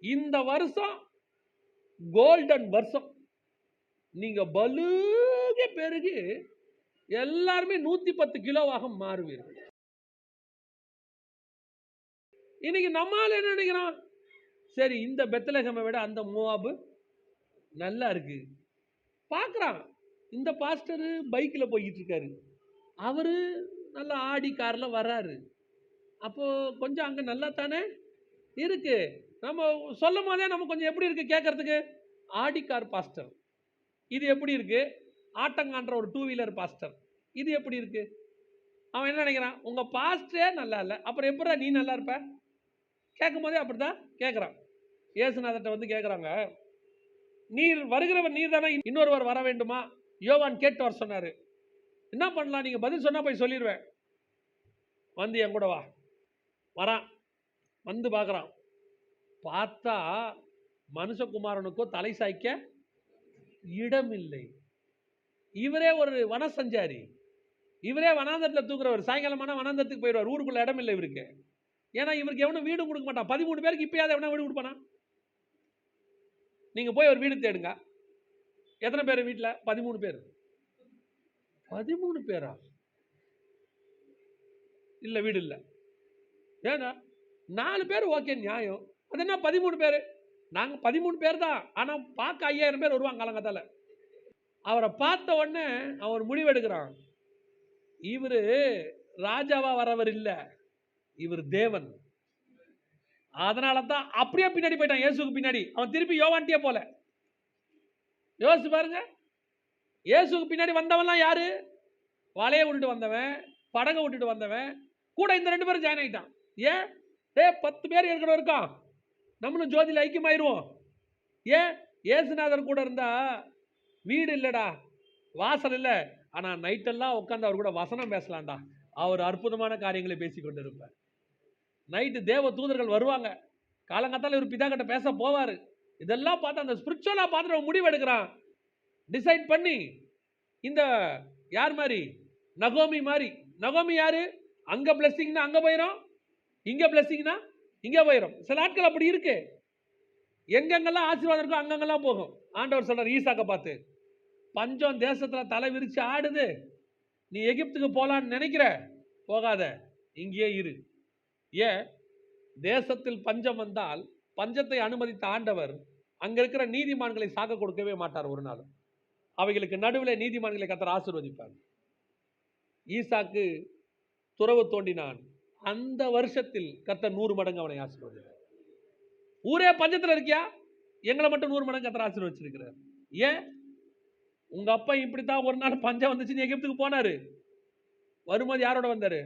இந்த வருஷம் கோல்டன் வருஷம், நீங்க பலுகி பெருகி எல்லாருமே 110 கிலோவாக மாறுவீர்கள். இன்னைக்கு நம்மால என்ன நினைக்கிறான், சரி இந்த பெத்லகேமை விட அந்த மோவாபு நல்லா இருக்கு பார்க்குறான். இந்த பாஸ்டர் பைக்கில் போய்கிட்டு இருக்காரு, அவரு நல்லா ஆடி காரில் வர்றாரு, அப்போ கொஞ்சம் அங்கே நல்லா தானே இருக்கு. நம்ம சொல்லும் போதே நம்ம கொஞ்சம் எப்படி இருக்கு கேட்கறதுக்கு, ஆடி கார் பாஸ்டர் இது எப்படி இருக்கு, ஆட்டங்கான்ற ஒரு 2 வீலர் பாஸ்டர் இது எப்படி இருக்கு. அவன் என்ன நினைக்கிறான், உங்க பாஸ்டரே நல்லா இல்லை, அப்புறம் எப்படா நீ நல்லா இருப்ப. கேட்கும் போதே அப்படிதான் கேட்குறான். இயேசுநாதர்கிட்ட வந்து கேட்குறாங்க, நீர் வருகிறவர் நீர் தானே, இன்னொருவர் வர வேண்டுமா, யோவான் கேட்டு வர சொன்னாரு, என்ன பண்ணலாம், நீங்க பதில் சொன்னா போய் சொல்லிடுவேன். வந்து என் கூட வா. வரான், வந்து பார்க்குறான், பார்த்தா மனுஷகுமாரனுக்கோ தலை சாய்க்க இடம் இல்லை. இவரே ஒரு வனசஞ்சாரி, இவரே வனாந்தரத்தில் தூக்குறவர், சாயங்காலமான வனாந்தரத்துக்கு போயிடுவார், ஊருக்குள்ள இடம் இல்லை இவருக்கு. ஏன்னா இவருக்கு எவனும் வீடு கொடுக்க மாட்டான். 13 பேருக்கு இப்பயாவது எவனா வீடு கொடுப்பானா. நீங்க போய் ஒரு வீடு தேடுங்க. எத்தனை பேர் வீட்டில், 13 பேர். 13 பேரா, இல்ல வீடு இல்லை. ஏன்னா 4 பேர் ஓகே நியாயம், அது என்ன 13 பேர். நாங்க 13 பேர் தான், ஆனா பார்க்க 5000 பேர் வருவாங்க காலங்கத்தால. அவரை பார்த்த உடனே அவர் முடிவெடுக்கிறான், இவரு ராஜாவா வரவர் இல்ல, இவர் தேவன். அதனால தான் அப்படியே பின்னாடி போயிட்டான், இயேசுக்கு பின்னாடி. அவன் திருப்பி யோவான்ட்டியே போல. யோசிச்சு பாருங்க, இயேசுக்கு பின்னாடி வந்தவன்லாம் யாரு, வலையை விட்டுட்டு வந்தவன், படகை விட்டுட்டு வந்தவன், கூட இந்த 2 பேரும் ஜாயின் ஆகிட்டான். ஏன், 10 பேர் ஏற்கனவே இருக்கான், நம்மளும் ஜோதியில் ஐக்கியமாயிருவோம். ஏன், இயேசுநாதர் கூட இருந்தா வீடு இல்லடா, வாசல் இல்லை, ஆனா நைட்டெல்லாம் உட்காந்து அவர் கூட வசனம் பேசலாம்டா, அவர் அற்புதமான காரியங்களை பேசி கொண்டு இருப்பார். நைட்டு தேவ தூதர்கள் வருவாங்க, காலங்காத்தால இவர் பிதா கிட்ட பேச போவார். இதெல்லாம் பார்த்து அந்த ஸ்பிரிச்சுவலா பார்த்து முடிவு எடுக்கிறான், டிசைட் பண்ணி. இந்த யார் மாதிரி, நகோமி மாதிரி. நகோமி யாரு, அங்க பிளஸிங்னா அங்க போயிடும், இங்க பிளஸிங்னா இங்க போயிடும். சில ஆட்கள் அப்படி இருக்கு, எங்கெங்கெல்லாம் ஆசீர்வாதம் இருக்கோ அங்கங்கெல்லாம் போகும். ஆண்டவர் சொல்றார் ஈசாக்க பார்த்து, பஞ்சம் தேசத்துல தலை விரிச்சு ஆடுது, நீ எகிப்துக்கு போலான்னு நினைக்கிற, போகாத, இங்கேயே இரு. ஏன், தேசத்தில் பஞ்சம் வந்தால் பஞ்சத்தை அனுமதித்த ஆண்டவர் அங்க இருக்கிற நீதிமான்களை சாக கொடுக்கவே மாட்டார் ஒரு நாள். அவைகளுக்கு நடுவில் நீதிமான்களை கர்த்தர் ஆசீர்வதிப்பார். ஈசாக்கு துறவு தோண்டினான், அந்த வருஷத்தில் கர்த்தர் 100 மடங்கு அவனை ஆசீர்வதிப்பார். ஊரே பஞ்சத்தில் இருக்கியா, எங்களை மட்டும் 100 மடங்கு கர்த்தர் ஆசீர்வதிச்சிருக்கிறார். ஏன், உங்க அப்பா இப்படித்தான் ஒரு நாள் பஞ்சம் வந்துச்சு எகிப்துக்கு போனாரு, வரும்போது யாரோட வந்தாரு,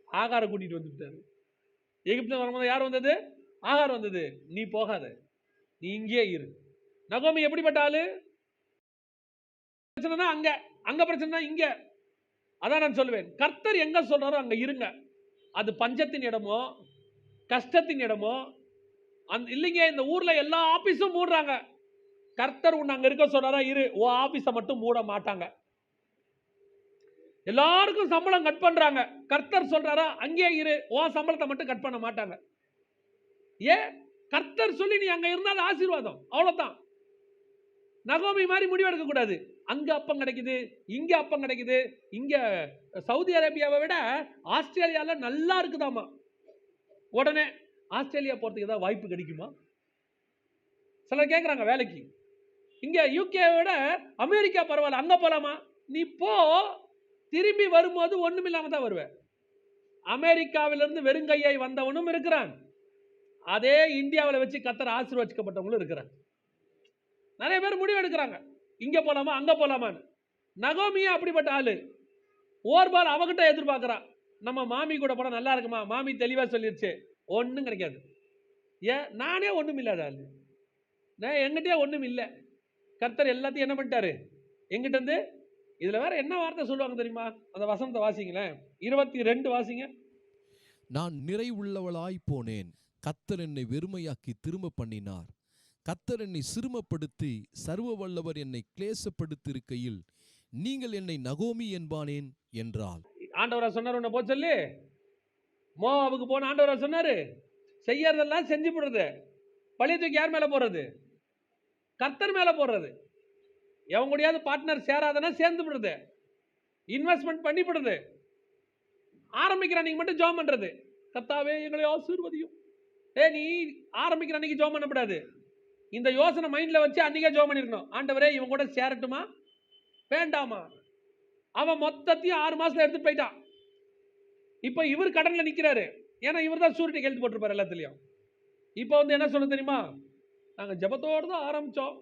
ஆகார கூட்டிட்டு வந்துட்டாரு. எகிப்துல வரும்போது யார் வந்தது, ஆகார் வந்தது. நீ போகாத, நீ இங்கே இரு. நகோமி எப்படிப்பட்ட ஆளு, பிரச்சனைனா அங்க, அங்க பிரச்சனை இங்க. அதான் நான் சொல்லுவேன், கர்த்தர் எங்க சொல்றாரோ அங்க இருங்க. அது பஞ்சத்தின் இடமோ கஷ்டத்தின் இடமோ இல்லைங்க. இந்த ஊர்ல எல்லா ஆபீஸும் மூடுறாங்க, கர்த்தர் உன்னை அங்க இருக்க சொல்றாரா இரு. ஓ ஆபீஸை மட்டும் மூட மாட்டாங்க. எல்லாருக்கும் சம்பளம் கட் பண்றாங்க, கர்த்தர் சொல்றாரா அங்கே இரு, ஓ சம்பளத்தை மட்டும் கட் பண்ண மாட்டாங்க. ஏன், கர்த்தர் சொல்லி நீ அங்க இருந்தால் ஆசீர்வாதம், அவ்வளவுதான். நகோமி மாதிரி முடிவெடுக்க கூடாது. அங்க அப்பம் கிடைக்குது, இங்க அப்பம் கிடைக்குது. இங்க சவுதி அரேபியாவை விட ஆஸ்திரேலியால நல்லா இருக்குதாமா. உடனே ஆஸ்திரேலியா போறதுக்கு ஏதாவது வாய்ப்பு கிடைக்குமா, சிலர் கேட்குறாங்க வேலைக்கு, இங்கே யூகே விட அமெரிக்கா பரவாயில்ல, அங்கே போகலாமா? நீ போ, திரும்பி வரும்போது ஒன்றும் இல்லாமல் தான் வருவேன். அமெரிக்காவிலிருந்து வெறுங்கையை வந்தவனும் இருக்கிறான், அதே இந்தியாவில் வச்சு கர்த்தர் ஆசீர்வதிக்கப்பட்டவங்களும் இருக்கிறாங்க. நிறைய பேர் முடிவு எடுக்கிறாங்க, இங்கே போகலாமா அங்கே போகலாமான்னு. நகோமியா அப்படிப்பட்ட ஆளு. ஓர்பால் அவகிட்ட எதிர்பார்க்குறான், நம்ம மாமி கூட போனால் நல்லா இருக்குமா? மாமி தெளிவாக சொல்லிடுச்சு, ஒன்றும் கிடைக்காது. ஏன்? நானே ஒன்றும் இல்லாத ஆளு, நான் எங்கிட்டே ஒன்றும் இல்லை. கர்த்தர் எல்லாத்தையும் என்ன பண்ணிட்டாரு எங்கிட்ட இருந்து. இதில் வேற என்ன வார்த்தை சொல்லுவாங்க தெரியுமா? அந்த வசனத்தை வாசிங்களேன், 22 வாசிங்க. நான் நிறைவுள்ளவளாய் போனேன், கர்த்தர் என்னை வெறுமையாக்கி திரும்ப பண்ணினார். கர்த்தர் என்னை சிறுமப்படுத்தி சர்வ வல்லவர் என்னை கிளேசப்படுத்தியிருக்கையில் நீங்கள் என்னை நகோமி என்பானேன் என்றாள். ஆண்டவரா சொன்னார், உன்னை போக சொல்லி மோவாபுக்கு போன ஆண்டவரா சொன்னாரு. செய்யறதெல்லாம் செஞ்சு போடுறது, பழைய தூக்கி யார் மேலே போடுறது? கர்த்தர் மேலே போடுறது. எவங்க கூடயாவது பார்ட்னர் சேராதனா சேர்ந்து விடுறது, இன்வெஸ்ட்மெண்ட் பண்ணி விடுறது. ஆரம்பிக்கிற அன்னைக்கு மட்டும் ஜாம் பண்றது, கர்த்தாவே எங்களை ஆசீர்வதியும். நீ ஆரம்பிக்கிற அன்னைக்கு ஜாம் பண்ணக்கூடாது. இந்த யோசனை மைண்ட்ல வச்சு அன்னைக்கே ஜாம் பண்ணிருக்கணும். ஆண்டவரே இவன் கூட சேரட்டுமா வேண்டாமா? அவன் மொத்தத்தையும் 6 மாசத்துல எடுத்துட்டு போயிட்டான். இப்போ இவர் கடன்ல நிக்கிறாரு, ஏன்னா இவர் தான் சூரிட்டி கெழுத்து போட்டிருப்பாரு எல்லாத்துலயும். இப்போ வந்து என்ன சொல்ல தெரியுமா? நாங்க ஜபத்தோடு தான் ஆரம்பிச்சோம்,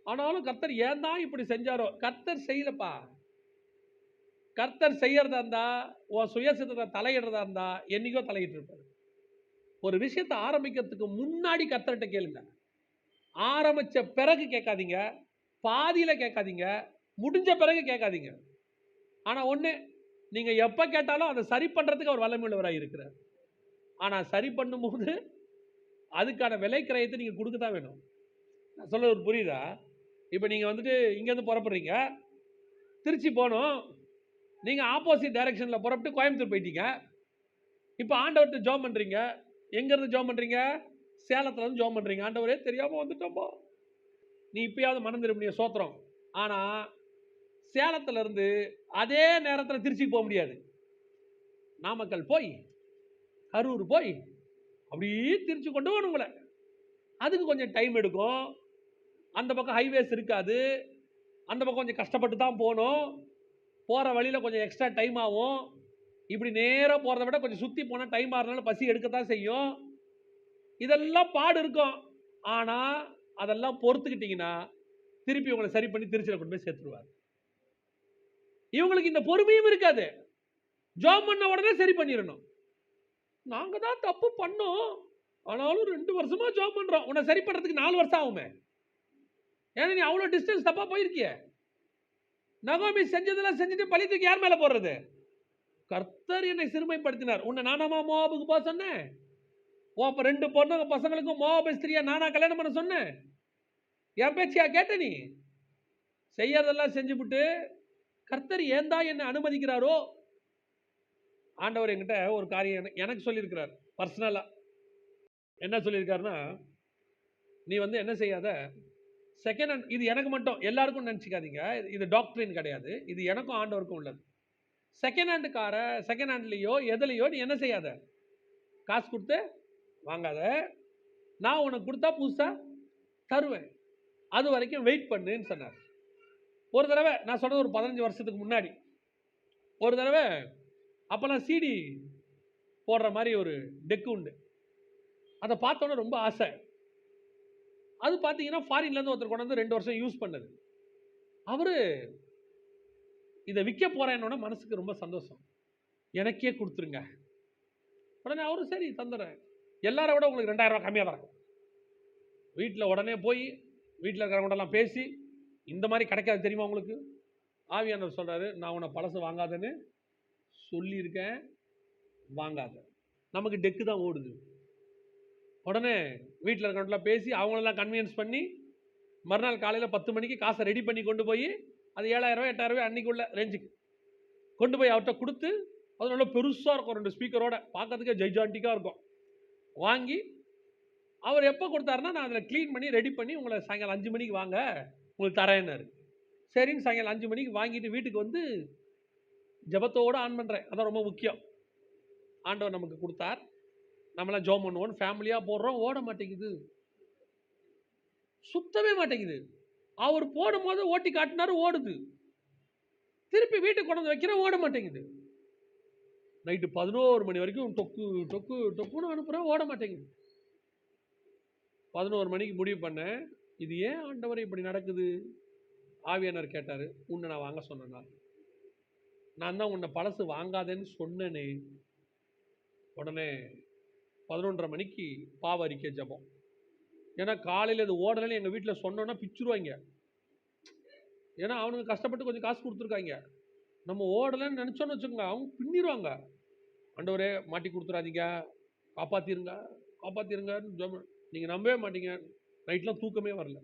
ஆனாலும் கர்த்தர் ஏன் தான் இப்படி செஞ்சாரோ. கர்த்தர் செய்யலப்பா. கர்த்தர் செய்யறதா இருந்தா, உன் சுயசித்தத்தை தலையிடுறதா இருந்தா என்னைக்கோ தலையிட்டு இருப்பாரு. ஒரு விஷயத்தை ஆரம்பிக்கிறதுக்கு முன்னாடி கர்த்தர்கிட்ட கேளுங்க. ஆரம்பிச்ச பிறகு கேட்காதீங்க, பாதியில கேட்காதீங்க, முடிஞ்ச பிறகு கேட்காதீங்க. ஆனா ஒண்ணு, நீங்க எப்ப கேட்டாலும் அதை சரி பண்றதுக்கு அவர் வல்லமையுள்ளவராக இருக்கிறார். ஆனா சரி பண்ணும்போது அதுக்கான விலை கிரயத்தை நீங்க கொடுக்க தான் வேணும். நான் சொல்றது புரியுதா? இப்போ நீங்க வந்துட்டு இங்கேருந்து புறப்படுறீங்க, திருச்சி போகணும், நீங்க ஆப்போசிட் டைரக்ஷன்ல புறப்பட்டு கோயம்புத்தூர் போயிட்டீங்க. இப்போ ஆண்டவர்கிட்ட ஜெபம் பண்றீங்க. எங்க இருந்து ஜெபம் பண்றீங்க? சேலத்துல இருந்து ஜெபம் பண்றீங்க. ஆண்டவரே தெரியாம வந்துட்டோம்பா, நீ இப்பயாவது மனம் திரும்பிய சோத்திரம். ஆனா சேலத்துல இருந்து அதே நேரத்தில் திருச்சிக்கு போக முடியாது. நாமக்கல் போய், கரூர் போய், அப்படியே திருச்சி கொண்டு வரணும் உங்களை. அதுக்கு கொஞ்சம் டைம் எடுக்கும். அந்த பக்கம் ஹைவேஸ் இருக்காது, அந்த பக்கம் கொஞ்சம் கஷ்டப்பட்டு தான் போகணும். போகிற வழியில் கொஞ்சம் எக்ஸ்ட்ரா டைம் ஆகும். இப்படி நேராக போகிறத விட கொஞ்சம் சுற்றி போனால் டைம் ஆகிறதுனால பசி எடுக்கத்தான் செய்யும். இதெல்லாம் பாடு இருக்கும். ஆனால் அதெல்லாம் பொறுத்துக்கிட்டிங்கன்னா திருப்பி உங்களை சரி பண்ணி திருச்சியில் கொண்டு போய் சேர்த்துருவார். இவங்களுக்கு இந்த பொறுமையும் இருக்காது. ஜாப் பண்ண உடனே சரி பண்ணிடணும். நாங்கள் தான் தப்பு பண்ணோம், ஆனாலும் 2 வருஷமா ஜாப் பண்ணுறோம். உன்னை சரி பண்ணுறதுக்கு 4 வருஷம் ஆகுமே. ஏன்னா நீ அவ்வளோ டிஸ்டன்ஸ் தப்பாக போயிருக்கிய. நகோமி செஞ்சதெல்லாம் செஞ்சுட்டு பழித்துக்கு யார் மேலே போடுறது? கர்த்தர் என்னை சிறுமைப்படுத்தினார். உன்னை நானாமா மோவாபுக்கு போக சொன்னேன்? அப்போ 2 பொண்ணுங்க பசங்களுக்கும் மோவாபு ஸ்திரியா நானா கல்யாணம் பண்ண சொன்னேன்? என் பேச்சியா கேட்ட? நீ செய்யறதெல்லாம் செஞ்சுவிட்டு கர்த்தர் ஏன் தான் என்னை அனுமதிக்கிறாரோ? ஆண்டவர் என்கிட்ட ஒரு காரியம் எனக்கு சொல்லியிருக்கிறார் பர்சனலா. என்ன சொல்லியிருக்காருன்னா, நீ வந்து என்ன செய்யாத, செகண்ட் ஹேண்ட், இது எனக்கு மட்டும், எல்லாருக்கும் நினச்சிக்காதீங்க, இது டாக்டரின் கிடையாது, இது எனக்கும் ஆண்டவருக்கும் உள்ளது. செகண்ட் ஹேண்டு காரை செகண்ட் ஹேண்ட்லேயோ எதுலையோ நீ என்ன செய்யாத, காசு கொடுத்து வாங்காத. நான் உனக்கு கொடுத்தா புதுசாக தருவேன், அது வரைக்கும் வெயிட் பண்ணுன்னு சொன்னார். ஒரு தடவை நான் சொன்னது ஒரு 15 வருஷத்துக்கு முன்னாடி, ஒரு தடவை அப்போல்லாம் சிடி போடுற மாதிரி ஒரு டெக்கு உண்டு. அதை பார்த்தோன்னே ரொம்ப ஆசை. அது பார்த்தீங்கன்னா ஃபாரின்லேருந்து ஒருத்தர் கொண்டு வந்து 2 வருஷம் யூஸ் பண்ணது. அவர் இதை விற்க போகிறேன்னொன்னே மனசுக்கு ரொம்ப சந்தோஷம். எனக்கே கொடுத்துருங்க. உடனே அவரும் சரி தந்துடுறேன். எல்லாரை விட உங்களுக்கு 2000 ரூபா கம்மியாக தான் இருக்கும். வீட்டில் உடனே போய் வீட்டில் இருக்கிறவங்கள்டெல்லாம் பேசி, இந்த மாதிரி கிடைக்காது தெரியுமா உங்களுக்கு? ஆவியானவர் சொல்கிறாரு, நான் உன்னை பழசு வாங்காதேன்னு சொல்லியிருக்கேன், வாங்காத. நமக்கு டெக்கு தான் ஓடுது. உடனே வீட்டில் இருக்கிறவங்களாம் பேசி அவங்களெல்லாம் கன்வின்ஸ் பண்ணி மறுநாள் காலையில் 10 மணிக்கு காசை ரெடி பண்ணி கொண்டு போய், அது 7000 8000 அன்றைக்குள்ள ரேஞ்சுக்கு கொண்டு போய் அவர்கிட்ட கொடுத்து, அது நல்லா பெருசாக இருக்கும், 2 ஸ்பீக்கரோட, பார்க்கறதுக்கே ஜெய்ஜாண்டிக்காக இருக்கும். வாங்கி அவர் எப்போ கொடுத்தாருன்னா, நான் அதில் க்ளீன் பண்ணி ரெடி பண்ணி உங்களை சாயங்காலம் 5 மணிக்கு வாங்க உங்களுக்கு தரேன்னாரு. சரின்னு சாயங்காலம் 5 மணிக்கு வாங்கிட்டு வீட்டுக்கு வந்து ஜபத்தோடு ஆன் பண்ணுறேன். அதான் ரொம்ப முக்கியம். ஆண்டவர் நமக்கு கொடுத்தார், நம்மளாம் ஜோம் பண்ணுவோம், ஃபேமிலியாக போடுறோம், ஓட மாட்டேங்குது. சுத்தவே மாட்டேங்குது. அவர் போடும்போது ஓட்டி காட்டினாரு, ஓடுது. திருப்பி வீட்டுக்கு கொண்டு வந்து வைக்கிறேன், ஓட மாட்டேங்குது. நைட்டு 11 மணி வரைக்கும் டொக்கு டொக்கு டொக்குன்னு அனுப்புறேன், ஓட மாட்டேங்குது. 11 மணிக்கு முடிவு பண்ணேன், இது ஏன் ஆண்டவரே இப்படி நடக்குது? ஆவியானவர் கேட்டாரு, உன்னை நான் வாங்க சொன்னேனா? நான் தான் உன்னை பழசு வாங்காதேன்னு சொன்னேனே. உடனே 11:30 மணிக்கு பாவ அறிக்கை ஜெபம். ஏன்னா காலையில் இது ஓடலைன்னு எங்கள் வீட்டில் சொன்னோன்னா பிச்சுருவாங்க. ஏன்னா அவனுக்கு கஷ்டப்பட்டு கொஞ்சம் காசு கொடுத்துருக்காங்க. நம்ம ஓடலைன்னு நினச்சோன்னு வச்சுக்கோங்க, அவங்க பின்னிடுவாங்க. ஆண்டவரே மாட்டி கொடுத்துறாதீங்க, காப்பாற்றிருங்க காப்பாற்றிருங்கன்னு ஜெபம். நீங்கள் நம்பவே மாட்டீங்க, நைட்லாம் தூக்கமே வரல.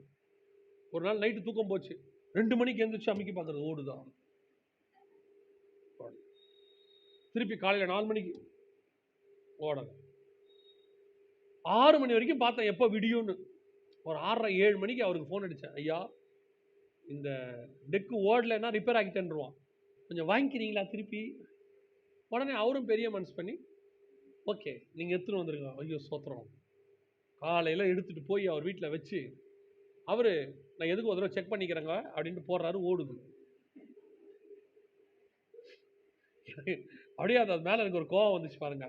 ஒரு நாள் நைட்டு தூக்கம் போச்சு, 2 மணிக்கு எழுந்திரிச்சு அமைக்கி பார்க்குறது, ஓடுதா. திருப்பி காலையில் 4 மணிக்கு ஓடலை. 6 மணி வரைக்கும் பார்த்தேன் எப்போ விடியும்னு. ஒரு 6:30 7 மணிக்கு அவருக்கு ஃபோன் அடித்தேன், ஐயா இந்த டெக்கு ஓடலைன்னா ரிப்பேர் ஆக்கி தந்துருவான், கொஞ்சம் வாங்கிக்கிறீங்களா திருப்பி? உடனே அவரும் பெரிய மனசு பண்ணி ஓகே நீங்கள் எடுத்துகிட்டு வந்துருங்க. ஐயோ சோத்திரம். காலையில் எடுத்துகிட்டு போய் அவர் வீட்டில் வச்சு, அவர் நான் எதுக்கு ஒரு தடவை செக் பண்ணிக்கிறேங்க அப்படின்ட்டு போடுறாரு, ஓடுது. அப்படியே அது மேலே எனக்கு ஒரு கோவம் வந்துச்சு பாருங்க.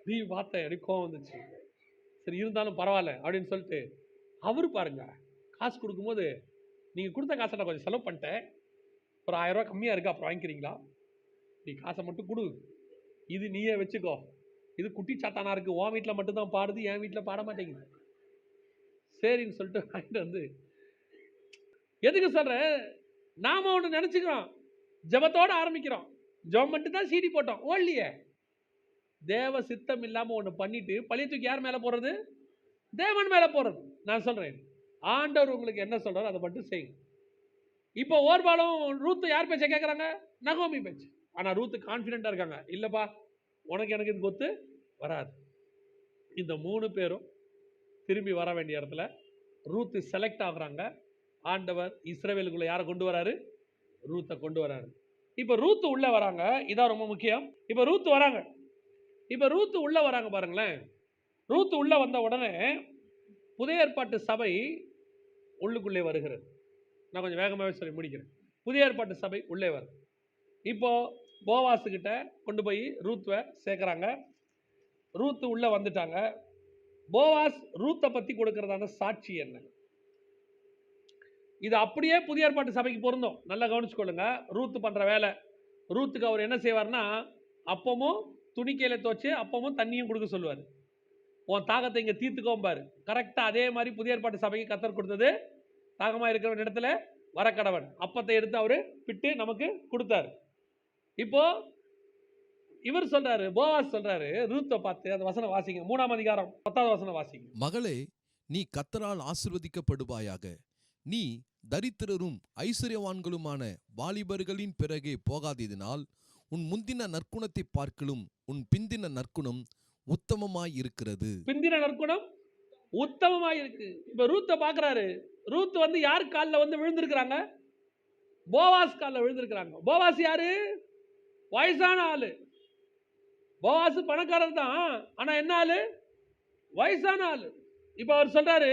நீ பார்த்தேன் எனக்கு கோவம் வந்துச்சு. சரி இருந்தாலும் பரவாயில்ல அப்படின்னு சொல்லிட்டு அவரு பாருங்க காசு கொடுக்கும்போது, நீங்கள் கொடுத்த காசை நான் கொஞ்சம் செலவு பண்ணிட்டேன், ஒரு 1000 ரூபா கம்மியாக இருக்குது, அப்புறம் வாங்கிக்கிறீங்களா? நீ காசை மட்டும் கொடு, இது நீயே வச்சுக்கோ, இது குட்டி சாத்தானா இருக்குது, உன் வீட்டில் மட்டும்தான் பாடுது, என் வீட்டில் பாட மாட்டேங்குது. சரின்னு சொல்லிட்டு வாங்கிட்டு வந்து, எதுக்கு சொல்கிறேன், நாம் ஒன்று நினச்சிக்கிறோம், ஜபத்தோடு ஆரம்பிக்கிறோம், ஜபம் மட்டும் தான் சீடி போட்டோம், ஓடலையே. தேவ சித்தம் இல்லாமல் ஒன்று பண்ணிட்டு பழைய தூக்கி யார் மேலே போடுறது? தேவன் மேலே போடுறது. நான் சொல்கிறேன், ஆண்டவர் உங்களுக்கு என்ன சொல்கிறாரோ அதை மட்டும் செய்யுங்க. இப்போ ஓர்பாலும் ரூத்து யார் பேச்சை கேட்குறாங்க? நகோமி பேச்சு. ஆனால் ரூத்து கான்ஃபிடென்ட்டாக இருக்காங்க, இல்லைப்பா உனக்கு எனக்கு இது கொத்து வராது. இந்த 3 பேரும் திரும்பி வர வேண்டிய இடத்துல ரூத்து செலக்ட் ஆகுறாங்க. ஆண்டவர் இஸ்ரவேலுக்குள்ள யாரை கொண்டு வராரு? ரூத்தை கொண்டு வராரு. இப்போ ரூத்து உள்ள வராங்க, இதான் ரொம்ப முக்கியம். இப்போ ரூத்து வராங்க, இப்போ ரூத்து உள்ள வராங்க பாருங்களேன். ரூத்து உள்ள வந்த உடனே புதிய ஏற்பாட்டு சபை உள்ளுக்குள்ளே வருகிறது. நான் கொஞ்சம் வேகமாகவே சொல்லி முடிக்கிறேன். புதிய ஏற்பாட்டு சபை உள்ளே வருது. இப்போ போவாஸுக்கிட்ட கொண்டு போய் ரூத்துவை சேர்க்குறாங்க. ரூத்து உள்ளே வந்துட்டாங்க. போவாஸ் ரூத்தை பற்றி கொடுக்கறதான சாட்சி என்ன? இது அப்படியே புதிய ஏற்பாட்டு சபைக்கு பொருந்தும். நல்லா கவனிச்சுக்கொள்ளுங்க. ரூத்து பண்ணுற வேலை, ரூத்துக்கு அவர் என்ன செய்வார்னா, அப்பமும் துணிக்கையில் துவச்சி அப்பமும் தண்ணியும் கொடுக்க சொல்லுவார். உன் தாகத்தை இங்கே தீர்த்துக்கோம்பார். கரெக்டாக அதே மாதிரி புதிய ஏற்பாட்டு சபைக்கு கர்த்தர் கொடுத்தது, தாகமாக இருக்கிற இடத்துல வரக்கடவன் அப்பத்தை எடுத்து அவர் பிட்டு நமக்கு கொடுத்தாரு. இப்போ இவர் சொல்றாரு, போவாஸ் சொல்றாரு ரூத்தை பார்த்து, அந்த வசனம் வாசிங்க, 3ஆம் அதிகாரம் 10வது வசனம் வாசிங்க. மகளே, நீ கர்த்தரால் ஆசீர்வதிக்கப்படுவாயாக. நீ தரித்திரரும் ஐஸ்வர்யவான்களுமான வாலிபர்களின் பிறகே போகாததினால் உன் முந்தின நற்குணத்தை பார்க்கலும் உன் பிந்தின நற்குணம் உத்தமமாய் இருக்கிறது. பிந்தின நற்குணம் உத்தமமாய் இருக்கு. இப்ப ரூத்தை பார்க்கறாரு. ரூத் வந்து யார் காலில் வந்து விழுந்திருக்கிறாங்க? போவாஸ் காலில் விழுந்திருக்கிறாங்க. போவாஸ் யாரு? வயசான ஆளு. போவாஸ் பணக்காரர் தான், ஆனா என்ன ஆளு? வயசான ஆளு. இப்ப அவர் சொல்றாரு,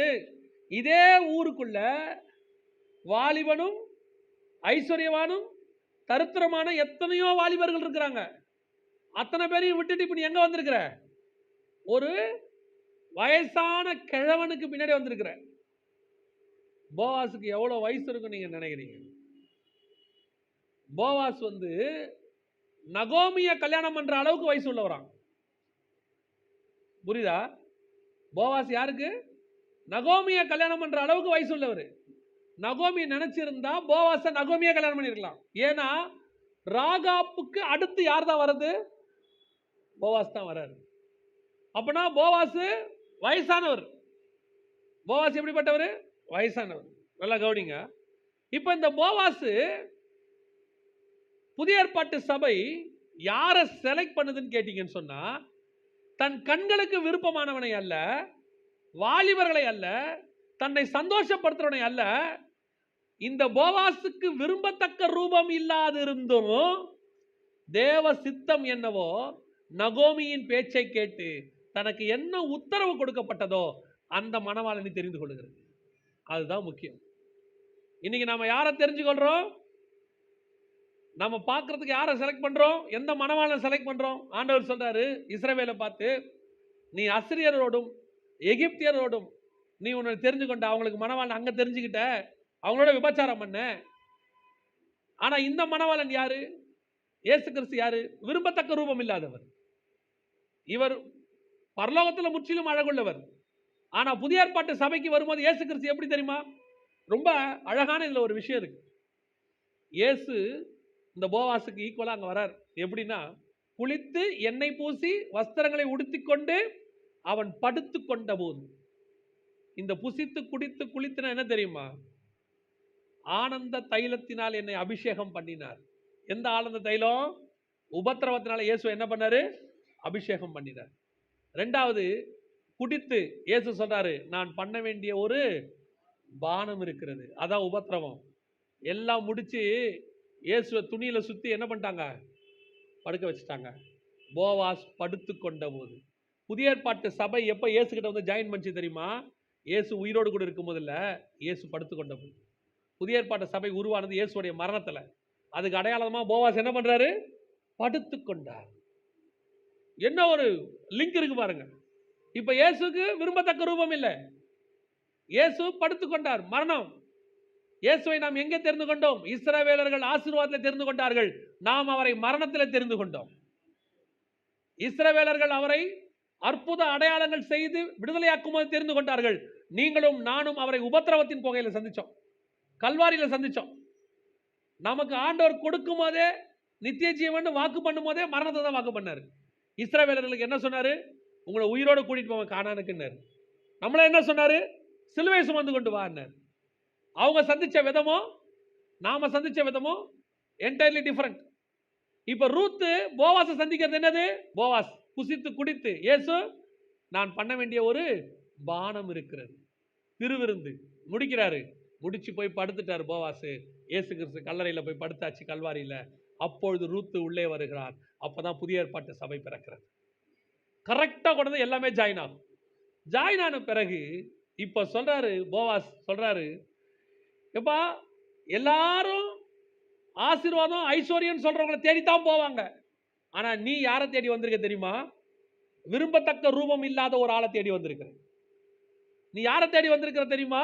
இதே ஊருக்குள்ள வாலிபனும் ஐஸ்வர்யவானும் தரித்திரமான எத்தனையோ வாலிபர்கள் இருக்கிறாங்க. அத்தனை பேரையும் விட்டுட்டு இப்ப நீ எங்க வந்திருக்கிற? ஒரு வயசான கிழவனுக்கு பின்னாடி வந்திருக்கிற. போவாஸுக்கு எவ்வளவு வயசு இருக்கும் நீங்க நினைக்கிறீங்க? போவாஸ் வந்து நகோமிய கல்யாணம் பண்ற அளவுக்கு வயசு உள்ளவரான். புரியுதா? போவாஸ் யாருக்கு? நகோமிய கல்யாணம் பண்ற அளவுக்கு வயசு உள்ளவர். நகோமி நினைச்சிருந்தா போவாஸ நகோமிய கல்யாணம் பண்ணிருக்கலாம். ஏன்னா ராகாப்புக்கு அடுத்து யார் தான் வர்றது? போவாஸ் தான் வர்றாரு. அப்பனா போவாஸ் வயசானவர். போவாஸ் எப்படிப்பட்டவர்? வயசானவர். நல்லா கவனிங்க. இப்ப இந்த போவாஸ் புதிய ஏற்பாட்டு சபை யாரை செலக்ட் பண்ணுதுன்னு கேட்டீங்கன்னு சொன்னா, தன் கண்களுக்கு விருப்பமானவனை அல்ல, வாலிபர்களை அல்ல, தன்னை சந்தோஷப்படுத்துறவனை அல்ல, இந்த போவாஸுக்கு விரும்பத்தக்க ரூபம் இல்லாதிருந்தும் தேவ சித்தம் என்னவோ நகோமியின் பேச்சை கேட்டு தனக்கு என்ன உத்தரவு கொடுக்கப்பட்டதோ அந்த மணவாளனை தெரிந்து கொள்கிறது. அதுதான் முக்கியம். இன்னைக்கு நாம யாரை தெரிஞ்சுக்கொள்றோம்? நம்ம பார்க்கறதுக்கு யாரை செலக்ட் பண்றோம்? எந்த மணவாளனை செலக்ட் பண்றோம்? ஆண்டவர் சொல்றாரு இஸ்ரவேலை பார்த்து, நீ அசிரியரோடும் எகிப்தியரோடும் நீ உன்னை தெரிஞ்சு கொண்ட, அவங்களுக்கு மணவாளன் அங்க தெரிஞ்சுக்கிட்ட, அவங்களோட விபச்சாரம் பண்ண. ஆனா இந்த மணவாளன் யாரு? இயேசு கிறிஸ்து யாரு? விரும்பத்தக்க ரூபம் இல்லாதவர். இவர் பரலோகத்தில் முற்றிலும் அழகுள்ளவர். ஆனா புதிய ஏற்பாட்டு சபைக்கு வரும்போது இயேசு கிறிஸ்து எப்படி தெரியுமா? ரொம்ப அழகான இதுல ஒரு விஷயம் இருக்கு. இயேசு இந்த போவாசுக்கு ஈக்குவலா அங்க வரார். எப்படின்னா, குளித்து எண்ணெய் பூசி வஸ்திரங்களை உடுத்திக்கொண்டு அவன் படுத்து கொண்ட போது, இந்த புசித்து குடித்து குளித்துனா என்ன தெரியுமா? ஆனந்த தைலத்தினால் என்னை அபிஷேகம் பண்ணினார். எந்த ஆனந்த தைலம்? உபத்திரவத்தினால இயேசு என்ன பண்ணாரு? அபிஷேகம் பண்ணினார். ரெண்டாவது, குடித்து இயேசு சொல்றாரு, நான் பண்ண வேண்டிய ஒரு பானம் இருக்கிறது, அதான் உபத்திரவம். எல்லாம் முடிச்சு இயேசுவை துணியில சுத்தி என்ன பண்ணிட்டாங்க? படுக்க வச்சுட்டாங்க. போவாஸ் படுத்து கொண்ட போது. புதிய ஏற்பாட்டு சபை எப்ப இயேசு கிட்ட வந்து ஜாயின் பண்ணிச்சு தெரியுமா? இயேசு உயிரோடு கூட இருக்கும் போது இல்ல, இயேசு படுத்து கொண்ட போது. புதிய ஏற்பாட்டு சபை உருவானது இயேசுடைய மரணத்துல. அதுக்கு அடையாளமா போவாஸ் என்ன பண்றாரு? படுத்து கொண்டார். என்ன ஒரு லிங்க் இருக்கு பாருங்க. இப்ப இயேசுக்கு விரும்பத்தக்க ரூபம் இல்லை, இயேசு படுத்து கொண்டார். மரணம். இயேசுவை நாம் எங்கே தெரிந்து கொண்டோம்? இஸ்ரவேலர்கள் ஆசீர்வாதத்தில் தெரிந்து கொண்டார்கள், நாம் அவரை மரணத்தில் தெரிந்து கொண்டோம். இஸ்ரவேலர்கள் அவரை அற்புத அடையாளங்கள் செய்து விடுதலையாக்கும் போது தெரிந்து கொண்டார்கள். நீங்களும் நானும் அவரை உபத்திரவத்தின் புகையில சந்திச்சோம், கல்வாரியில சந்திச்சோம். நமக்கு ஆண்டவர் கொடுக்கும் போதே நித்திய ஜீவன் வாக்கு பண்ணும் போதே மரணத்தை தான் வாக்கு பண்ணாரு. இஸ்ரவேலர்களுக்கு என்ன சொன்னாரு? உங்களை உயிரோடு கூட்டிட்டு போவாங்க கானானுக்குன்னாரு. நம்மள என்ன சொன்னாரு? சிலுவை சுமந்து கொண்டு வான்னாரு. அவங்க சந்திச்ச விதமோ நாம சந்திச்ச விதமோ என்டையர்லி டிஃபரண்ட். இப்ப ரூத் போவாஸை சந்திக்கிறது என்னது? போவாஸ் புசித்து குடித்து, இயேசு நான் பண்ண வேண்டிய ஒரு பானம் இருக்கிறது, திருவிருந்து முடிக்கிறாரு. முடிச்சு போய் படுத்துட்டாரு போவாசு. இயேசு கிறிஸ்து கல்லறையில போய் படுத்தாச்சு கல்வாரியில. அப்பொழுது ரூத்து உள்ளே வருகிறார். அப்பதான் புதிய ஏற்பாட்டு சபை பிறக்கிறது. கரெக்டா கொண்டு எல்லாமே ஜாயின் ஆகும். ஜாயின் ஆன பிறகு இப்ப சொல்றாரு, போவாஸ் சொல்றாரு, எப்பா எல்லாரும் ஆசீர்வாதம் ஐஸ்வர்யம் சொல்றவங்களை தேடித்தான் போவாங்க, ஆனா நீ யாரை தேடி வந்திருக்க தெரியுமா? விரும்பத்தக்க ரூபம் இல்லாத ஒரு ஆளை தேடி வந்திருக்கிற. நீ யாரை தேடி வந்திருக்கிற தெரியுமா?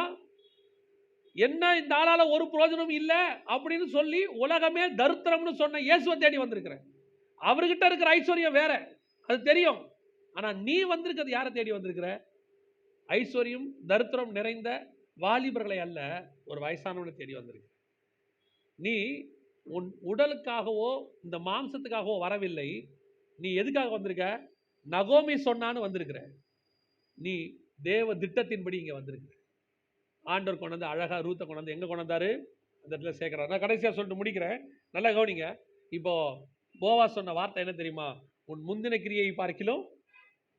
என்ன இந்த ஆளால ஒரு பிரயோஜனம் இல்லை அப்படின்னு சொல்லி உலகமே தரித்திரம்னு சொன்ன இயேசுவை தேடி வந்திருக்கிறேன். அவர்கிட்ட இருக்கிற ஐஸ்வர்யம் வேற, அது தெரியும். ஆனா நீ வந்திருக்கிறது யாரை தேடி வந்திருக்கிற? ஐஸ்வர்யம் தரித்திரம் நிறைந்த வாலிபர்களை அல்ல, ஒரு வயசானவனை தேடி வந்திருக்க. நீ உன் உடலுக்காகவோ இந்த மாம்சத்துக்காகவோ வரவில்லை. நீ எதுக்காக வந்திருக்க? நகோமி சொன்னான்னு வந்திருக்கிற. நீ தேவ திட்டத்தின்படி இங்க வந்திருக்க. ஆண்டவர் கொண்டு வந்து அழகா ரூத்தை கொண்டு வந்து எங்க கொண்டு வந்தாரு? அந்த இடத்துல சேர்க்கிறார். நான் கடைசியா சொல்லிட்டு முடிக்கிறேன், நல்லா கவனிங்க. இப்போ போவாஸ் சொன்ன வார்த்தை என்ன தெரியுமா? உன் முந்தின கிரியை பார்க்கிலும்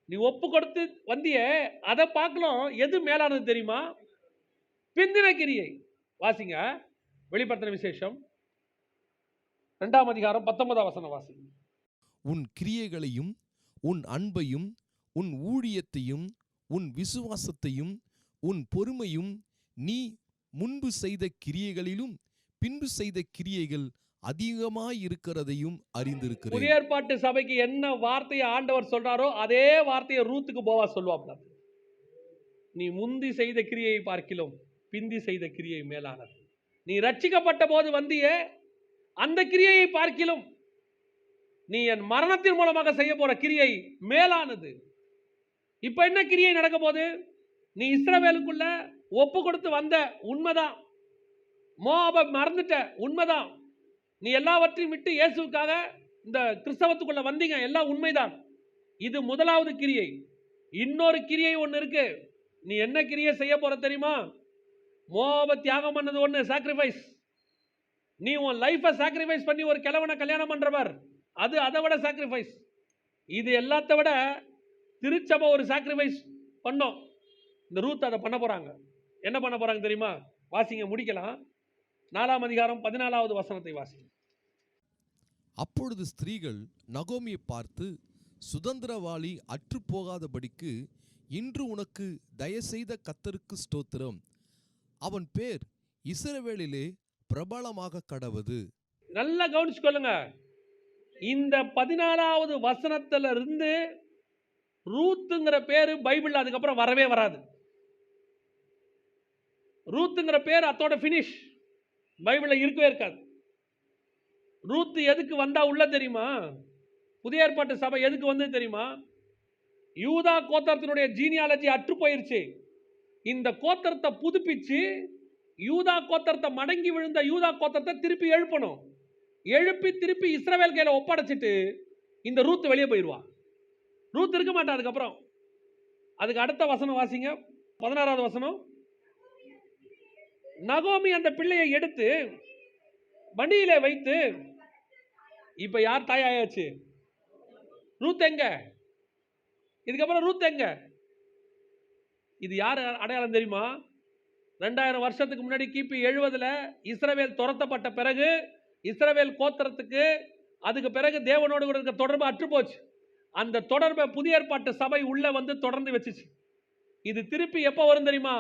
நீ ஒப்பு கொடுத்து வந்திய அதை பார்க்கலாம், எது மேலானது தெரியுமா? பிந்தின கிரியை. வாசிங்க வெளிப்படுத்தின விசேஷம் 2ஆம் அதிகாரம் 19ஆம் வசனம் வாசிங்க. உன் கிரியைகளையும் உன் அன்பையும் உன் ஊழியத்தையும் உன் விசுவாசத்தையும் உன் பொறுமையும் நீ முன்பு செய்த கிரியைகளிலும் பின்பு செய்த கிரியைகள் அதிகமாயிருக்கிறதையும் அறிந்திருக்கிறேன். புதிய ஏற்பாட்டு சபைக்கு என்ன வார்த்தையை ஆண்டவர் சொல்றாரோ அதே வார்த்தையை ரூத்துக்கு போவாஸ் சொல்லுவாப்ல. நீ முந்தி செய்த கிரியை பார்க்கிலும் பிந்தி செய்த கிரியை மேலானது. நீ ரட்சிக்கப்பட்ட போது வந்தியே அந்த கிரியையை பார்க்கிலும் நீ என் மரணத்தின் மூலமாக செய்ய போற கிரியை மேலானது. இப்ப என்ன கிரியை நடக்க போகுது? நீ இஸ்ரவேலுக்குள்ள ஒப்பு கொடுத்து வந்த உண்மைதான், மோவாபை மறந்துட்ட உண்மைதான், நீ எல்லாவற்றையும் விட்டு இயேசுவுக்காக இந்த கிறிஸ்தவத்துக்குள்ள வந்தீங்க எல்லாம் உண்மைதான். இது முதலாவது கிரியை. இன்னொரு கிரியை ஒன்று இருக்கு. நீ என்ன கிரியை செய்ய போற தெரியுமா? மோவாபை தியாகம் பண்ணது ஒன்று, சாக்ரிஃபைஸ். நீ உன் லைஃபை சாக்ரிஃபைஸ் பண்ணி ஒரு கிழவனை கல்யாணம் பண்றவர், அது அதை விட சாக்ரிஃபைஸ். இது எல்லாத்த விட திருச்சபை ஒரு சாக்ரிஃபைஸ் பண்ணோம். இந்த ரூத் அதை பண்ண போறாங்க. என்ன பண்ண போறாங்க தெரியுமா? வாசிங்க, முடிக்கலாம். 4ஆம் அதிகாரம் 14வது வசனத்தை வாசிங்க. அப்பொழுது ஸ்திரீகள் நகோமியை பார்த்து, சுதந்திரவாளி அற்று போகாதபடிக்கு இன்று உனக்கு தயசெய்த கர்த்தருக்கு ஸ்தோத்திரம், அவன் பேர் இஸ்ரவேலிலே பிரபலமாக கடவது. நல்லா கவனிச்சுக்கொள்ளுங்க. இந்த 14வது வசனத்துல இருந்து ரூத்துங்கிற பேரு பைபிள்ல அதுக்கப்புறம் வரவே வராது. ரூத்துங்கிற பேர் அத்தோட பினிஷ். பைபிள்ல இருக்கவே இருக்காது. ரூத் எதுக்கு வந்தா உள்ள தெரியுமா? புதிய ஏற்பாட்டு சபை எதுக்கு வந்து தெரியுமா? யூதா கோத்திரத்தினுடைய ஜீனியாலஜி அற்று போயிருச்சு. இந்த கோத்திரத்தை புதுப்பிச்சு யூதா கோத்திரத்தை மடங்கி விழுந்த யூதா கோத்திரத்தை திருப்பி எழுப்பணும். எழுப்பி திருப்பி இஸ்ரவேல் கையில ஒப்படைச்சிட்டு இந்த ரூத் வெளியே போயிடுவா. ரூத் இருக்க மாட்டா. அதுக்கப்புறம் அதுக்கு அடுத்த வசனம் வாசிங்க, 16வது வசனம். நகோமி அந்த பிள்ளையை எடுத்து வண்டியிலே வைத்து, இப்ப யார் தாயாயாச்சு? ரூத் எங்க? இதுக்கப்புறம் ரூத் எங்க? இது யார் அடையாளம் தெரியுமா? 2000 வருஷத்துக்கு முன்னாடி கிபி 70ல இஸ்ரவேல் துரத்தப்பட்ட பிறகு இஸ்ரவேல் கோத்திரத்துக்கு அதுக்கு பிறகு தேவனோடு கூட இருக்க தொடர்பு அற்று போச்சு. அந்த தொடர்பை புதிய ஏற்பாட்டு சபை உள்ள வந்து தொடர்ந்து வச்சுச்சு. இது திருப்பி எப்போ வரும் தெரியுமா?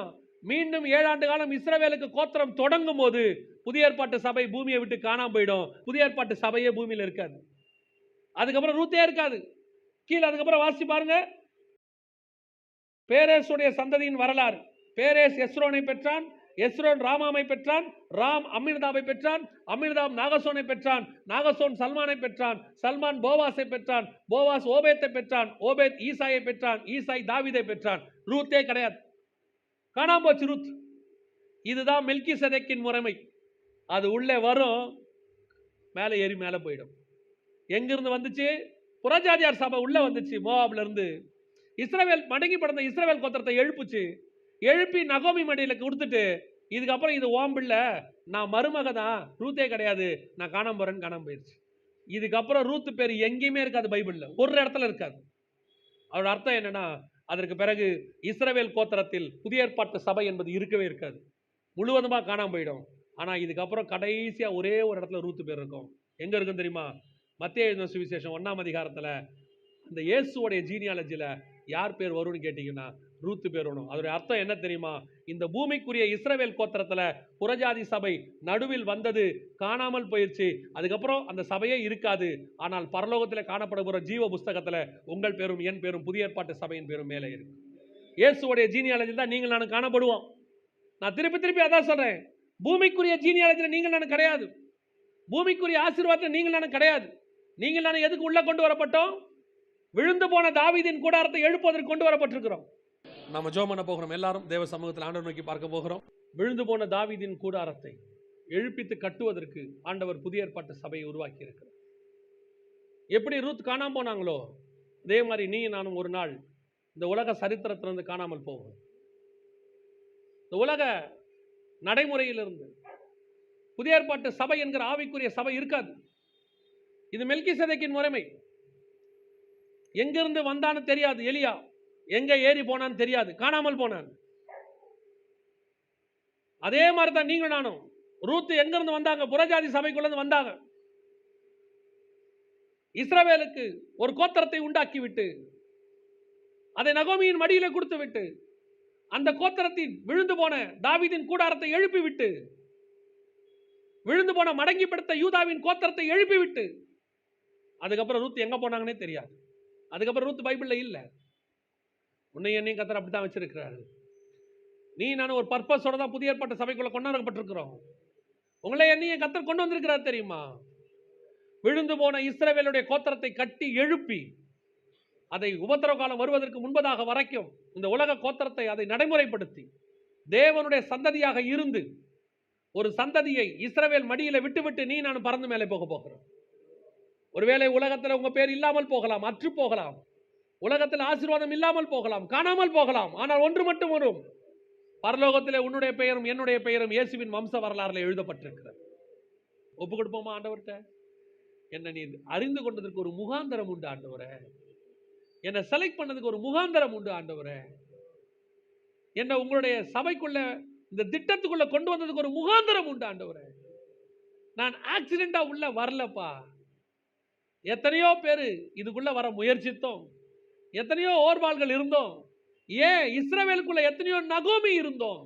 மீண்டும் 7 ஆண்டு காலம் இஸ்ரவேலுக்கு கோத்திரம் தொடங்கும் போது புதிய ஏற்பாட்டு சபை பூமியை விட்டு காணாம போயிடும். புதிய ஏற்பாட்டு சபையே பூமியில் இருக்காது. அதுக்கப்புறம் ரூத்தே இருக்காது. கீழே அதுக்கப்புறம் வாசி பாருங்க. பேரேசுடைய சந்ததியின் வரலாறு. பேரேஸ் எஸ்ரோனை பெற்றான், எஸ்ரோன் ராமாமை பெற்றான், ராம் அம்மினதாபை பெற்றான், அம்மினதாப் நாகசோனை பெற்றான், நாகசோன் சல்மானை பெற்றான், சல்மான் போவாஸை பெற்றான், போவாஸ் ஓபேத்தை பெற்றான், ஓபேத் ஈசாயை பெற்றான், ஈசாய் தாவீதை பெற்றான். ரூத்தே கிடையாது, காணாம போச்சு ரூத். இதுதான் மெல்கிசேதேக்கின் முறைமை. அது உள்ளே வரும், மேலே ஏறி மேலே போயிடும். எங்கிருந்து வந்துச்சு? புறஜாதியார் சபை உள்ள வந்துச்சு. மோவாப்ல இருந்து இஸ்ரவேல் மடங்கி படந்த இஸ்ரவேல் கோத்திரத்தை எழுப்புச்சு. எழுப்பி நகோமி மடியில கொடுத்துட்டு, இதுக்கப்புறம் இது ஓம்பில்ல, நான் மருமக தான், ரூத்தே கிடையாது, நான் காணாம போறேன்னு காணாம போயிடுச்சு. இதுக்கப்புறம் ரூத் பேர் எங்கேயுமே இருக்காது. பைபிள்ல ஒரு இடத்துல இருக்காது. அவரோட அர்த்தம் என்னன்னா, அதற்கு பிறகு இஸ்ரவேல் கோத்திரத்தில் புதிய ஏற்பாட்டு சபை என்பது இருக்கவே இருக்காது. முழுவதுமா காணாம போயிடும். ஆனா இதுக்கப்புறம் கடைசியா ஒரே ஒரு இடத்துல ரூத் பேர் இருக்கும். எங்க இருக்கும் தெரியுமா? மத்தேயு எழுதின சுவிசேஷம் 1ஆம் அதிகாரத்துல அந்த இயேசுவோடைய ஜீனியாலஜில யார் பேர் வரும்னு கேட்டீங்கன்னா ரூத் பேர் வரும். அதோட அர்த்தம் என்ன தெரியுமா? இந்த பூமிக்குரிய இஸ்ரவேல் கோத்திரத்துல புறஜாதி சபை நடுவில் வந்தது, காணாமல் போயிடுச்சு. அதுக்கப்புறம் அந்த சபையே இருக்காது. ஆனால் பரலோகத்தில் காணப்படுகிற ஜீவ புஸ்தகத்துல உங்கள் பேரும் என் பேரும் புதிய ஏற்பாட்டு சபையின் பேரும் மேலே இருக்கு. இயேசுவோடைய ஜீனியாலஜி தான் நீங்கள் நான் காணப்படுவோம். நான் திருப்பி திருப்பி அதான் சொல்றேன். பூமிக்குரிய ஜீனியாலஜில நீங்கள் நான் கிடையாது. பூமிக்குரிய ஆசீர்வாதத்தில் நீங்கள் நான் கிடையாது. நீங்கள் நான் எதுக்கு உள்ள கொண்டு வரப்பட்டோம்? விழுந்து போன தாவீதின் கூடாரத்தை எழுப்புவதற்கு கொண்டு வரப்பட்டிருக்கிறோம். நம்ம ஜெபம் பண்ண போகிறோம். எல்லாரும் தேவ சமூகத்தில் ஆண்டவர் நோக்கி பார்க்க போகிறோம். விழுந்து போன தாவீதின் கூடாரத்தை எழுப்பித்து கட்டுவதற்கு ஆண்டவர் புதிய ஏற்பாட்டு சபையை உருவாக்கி இருக்கிறார். எப்படி ரூத் காணாம போனாங்களோ அதே மாதிரி நீ நானும் ஒரு நாள் இந்த உலக சரித்திரத்திலிருந்து காணாமல் போவோம். இந்த உலக நடைமுறையிலிருந்து புதிய ஏற்பாட்டு சபை என்கிற ஆவிக்குரிய சபை இருக்காது. இது மெல்கிசேதேக்கின் முறைமை. எங்கிருந்து வந்தான்னு தெரியாது. எலியா எங்க ஏறி போனான்னு தெரியாது, காணாமல் போனான். அதே மாதிரி தான் நீங்க நானும். ரூத் எங்கிருந்து வந்தாங்க? புறஜாதி சபைக்குள்ள வந்தாங்க. இஸ்ரவேலுக்கு ஒரு கோத்திரத்தை உண்டாக்கி விட்டு அதை நகோமியின் மடியில கொடுத்து விட்டு அந்த கோத்திரத்தின் விழுந்து போன தாவீதின் கூடாரத்தை எழுப்பி விட்டு விழுந்து போன மடங்கிப்படுத்த யூதாவின் கோத்திரத்தை எழுப்பி விட்டு அதுக்கப்புறம் ரூத் எங்க போனாங்கன்னே தெரியாது. அதுக்கப்புறம் ரூத் பைபிள்ல இல்ல. உன்னை என்னையும் கர்த்தர் அப்படித்தான் வச்சிருக்கிறாரு. நீ நானும் ஒரு பர்பஸோட தான் புதிய ஏற்பாட்டு சபைக்குள்ள கொண்டாடப்பட்டிருக்கிறோம். உங்களை என்னையும் கர்த்தர் கொண்டு வந்திருக்கிறார் தெரியுமா? விழுந்து போன இஸ்ரவேலுடைய கோத்திரத்தை கட்டி எழுப்பி அதை உபத்திரவ காலம் வருவதற்கு முன்பதாக வரைக்கும் இந்த உலக கோத்திரத்தை அதை நடைமுறைப்படுத்தி தேவனுடைய சந்ததியாக இருந்து ஒரு சந்ததியை இஸ்ரவேல் மடியில விட்டு நீ நான் பறந்து மேலே போக போகிறோம். ஒருவேளை உலகத்தில் உங்க பேர் இல்லாமல் போகலாம், அற்று போகலாம், உலகத்தில் ஆசீர்வாதம் இல்லாமல் போகலாம், காணாமல் போகலாம். ஆனால் ஒன்று மட்டும் வரும். பரலோகத்தில் உன்னுடைய பெயரும் என்னுடைய பெயரும் இயேசுவின் வம்ச வரலாறுல எழுதப்பட்டிருக்கிறது. ஒப்பு கொடுப்போமா ஆண்டவர்கிட்ட? என்ன நீ அறிந்து கொண்டதற்கு ஒரு முகாந்தரம் உண்டு ஆண்டவரே. என்னை செலக்ட் பண்ணதுக்கு ஒரு முகாந்தரம் உண்டு ஆண்டவரே. என்ன உங்களுடைய சபைக்குள்ள இந்த திட்டத்துக்குள்ள கொண்டு வந்ததுக்கு ஒரு முகாந்தரம் உண்டு ஆண்டவரே. நான் ஆக்சிடென்டா உள்ள வரலப்பா. எத்தனையோ பேரு இதுக்குள்ள வர முயற்சித்தோம், எத்தனையோ ஓர்வாள்கள் இருந்தோம், ஏன் இஸ்ரவேலுக்குள்ள எத்தனையோ நகோமி இருந்தோம்.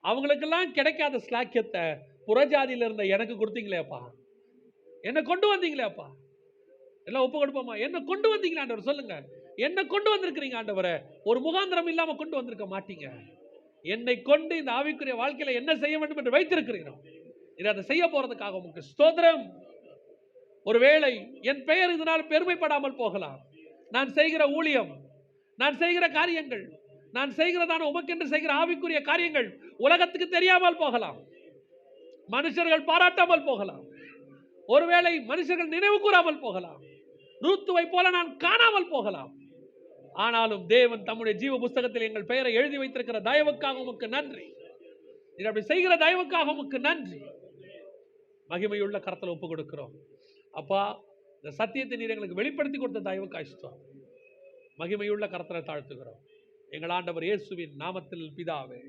அவங்களுக்கெல்லாம் கிடைக்காத ஸ்லாக்கியத்தை புறஜாதியில இருந்த எனக்கு கொடுத்தீங்களேப்பா, என்ன கொண்டு வந்தீங்களேப்பா. எல்லாம் ஒப்பு கொடுப்போமா? என்ன கொண்டு வந்தீங்களா ஆண்டவர்? சொல்லுங்க, என்ன கொண்டு வந்திருக்கிறீங்க ஆண்டவரே. ஒரு முகாந்திரம் இல்லாம கொண்டு வந்திருக்க மாட்டீங்க. என்னை கொண்டு இந்த ஆவிக்குரிய வாழ்க்கையில என்ன செய்ய வேண்டும் என்று வைத்திருக்கிறீர்கள், இதை அதை செய்ய போறதுக்காக உங்களுக்கு ஸ்தோத்திரம். ஒருவேளை என் பெயர் இதனால் பெருமைப்படாமல் போகலாம். நான் செய்கிற ஊழியம், நான் செய்கிற காரியங்கள், நான் செய்கிறதான உமக்கென்று செய்கிற ஆவிக்குரிய காரியங்கள் உலகத்துக்கு தெரியாமல் போகலாம். மனுஷர்கள் பாராட்டாமல் போகலாம். ஒருவேளை மனுஷர்கள் நினைவு கூறாமல் போகலாம். ரூத்துவை போல நான் காணாமல் போகலாம். ஆனாலும் தேவன் தம்முடைய ஜீவ புஸ்தகத்தில் எங்கள் பெயரை எழுதி வைத்திருக்கிற தயவுக்காக உமக்கு நன்றி. நீர் அப்படி செய்கிற தயவுக்காக உமக்கு நன்றி. மகிமையுள்ள கரத்தில் ஒப்பு கொடுக்கிறோம் அப்பா. இந்த சத்தியத்தை நீர் எங்களுக்கு வெளிப்படுத்தி கொடுத்த தயவுக்காக ஸ்தோத்திரம். மகிமையுள்ள கரத்தில் தாழ்த்துகிறோம் எங்கள் ஆண்டவர் இயேசுவின் நாமத்தில் பிதாவே.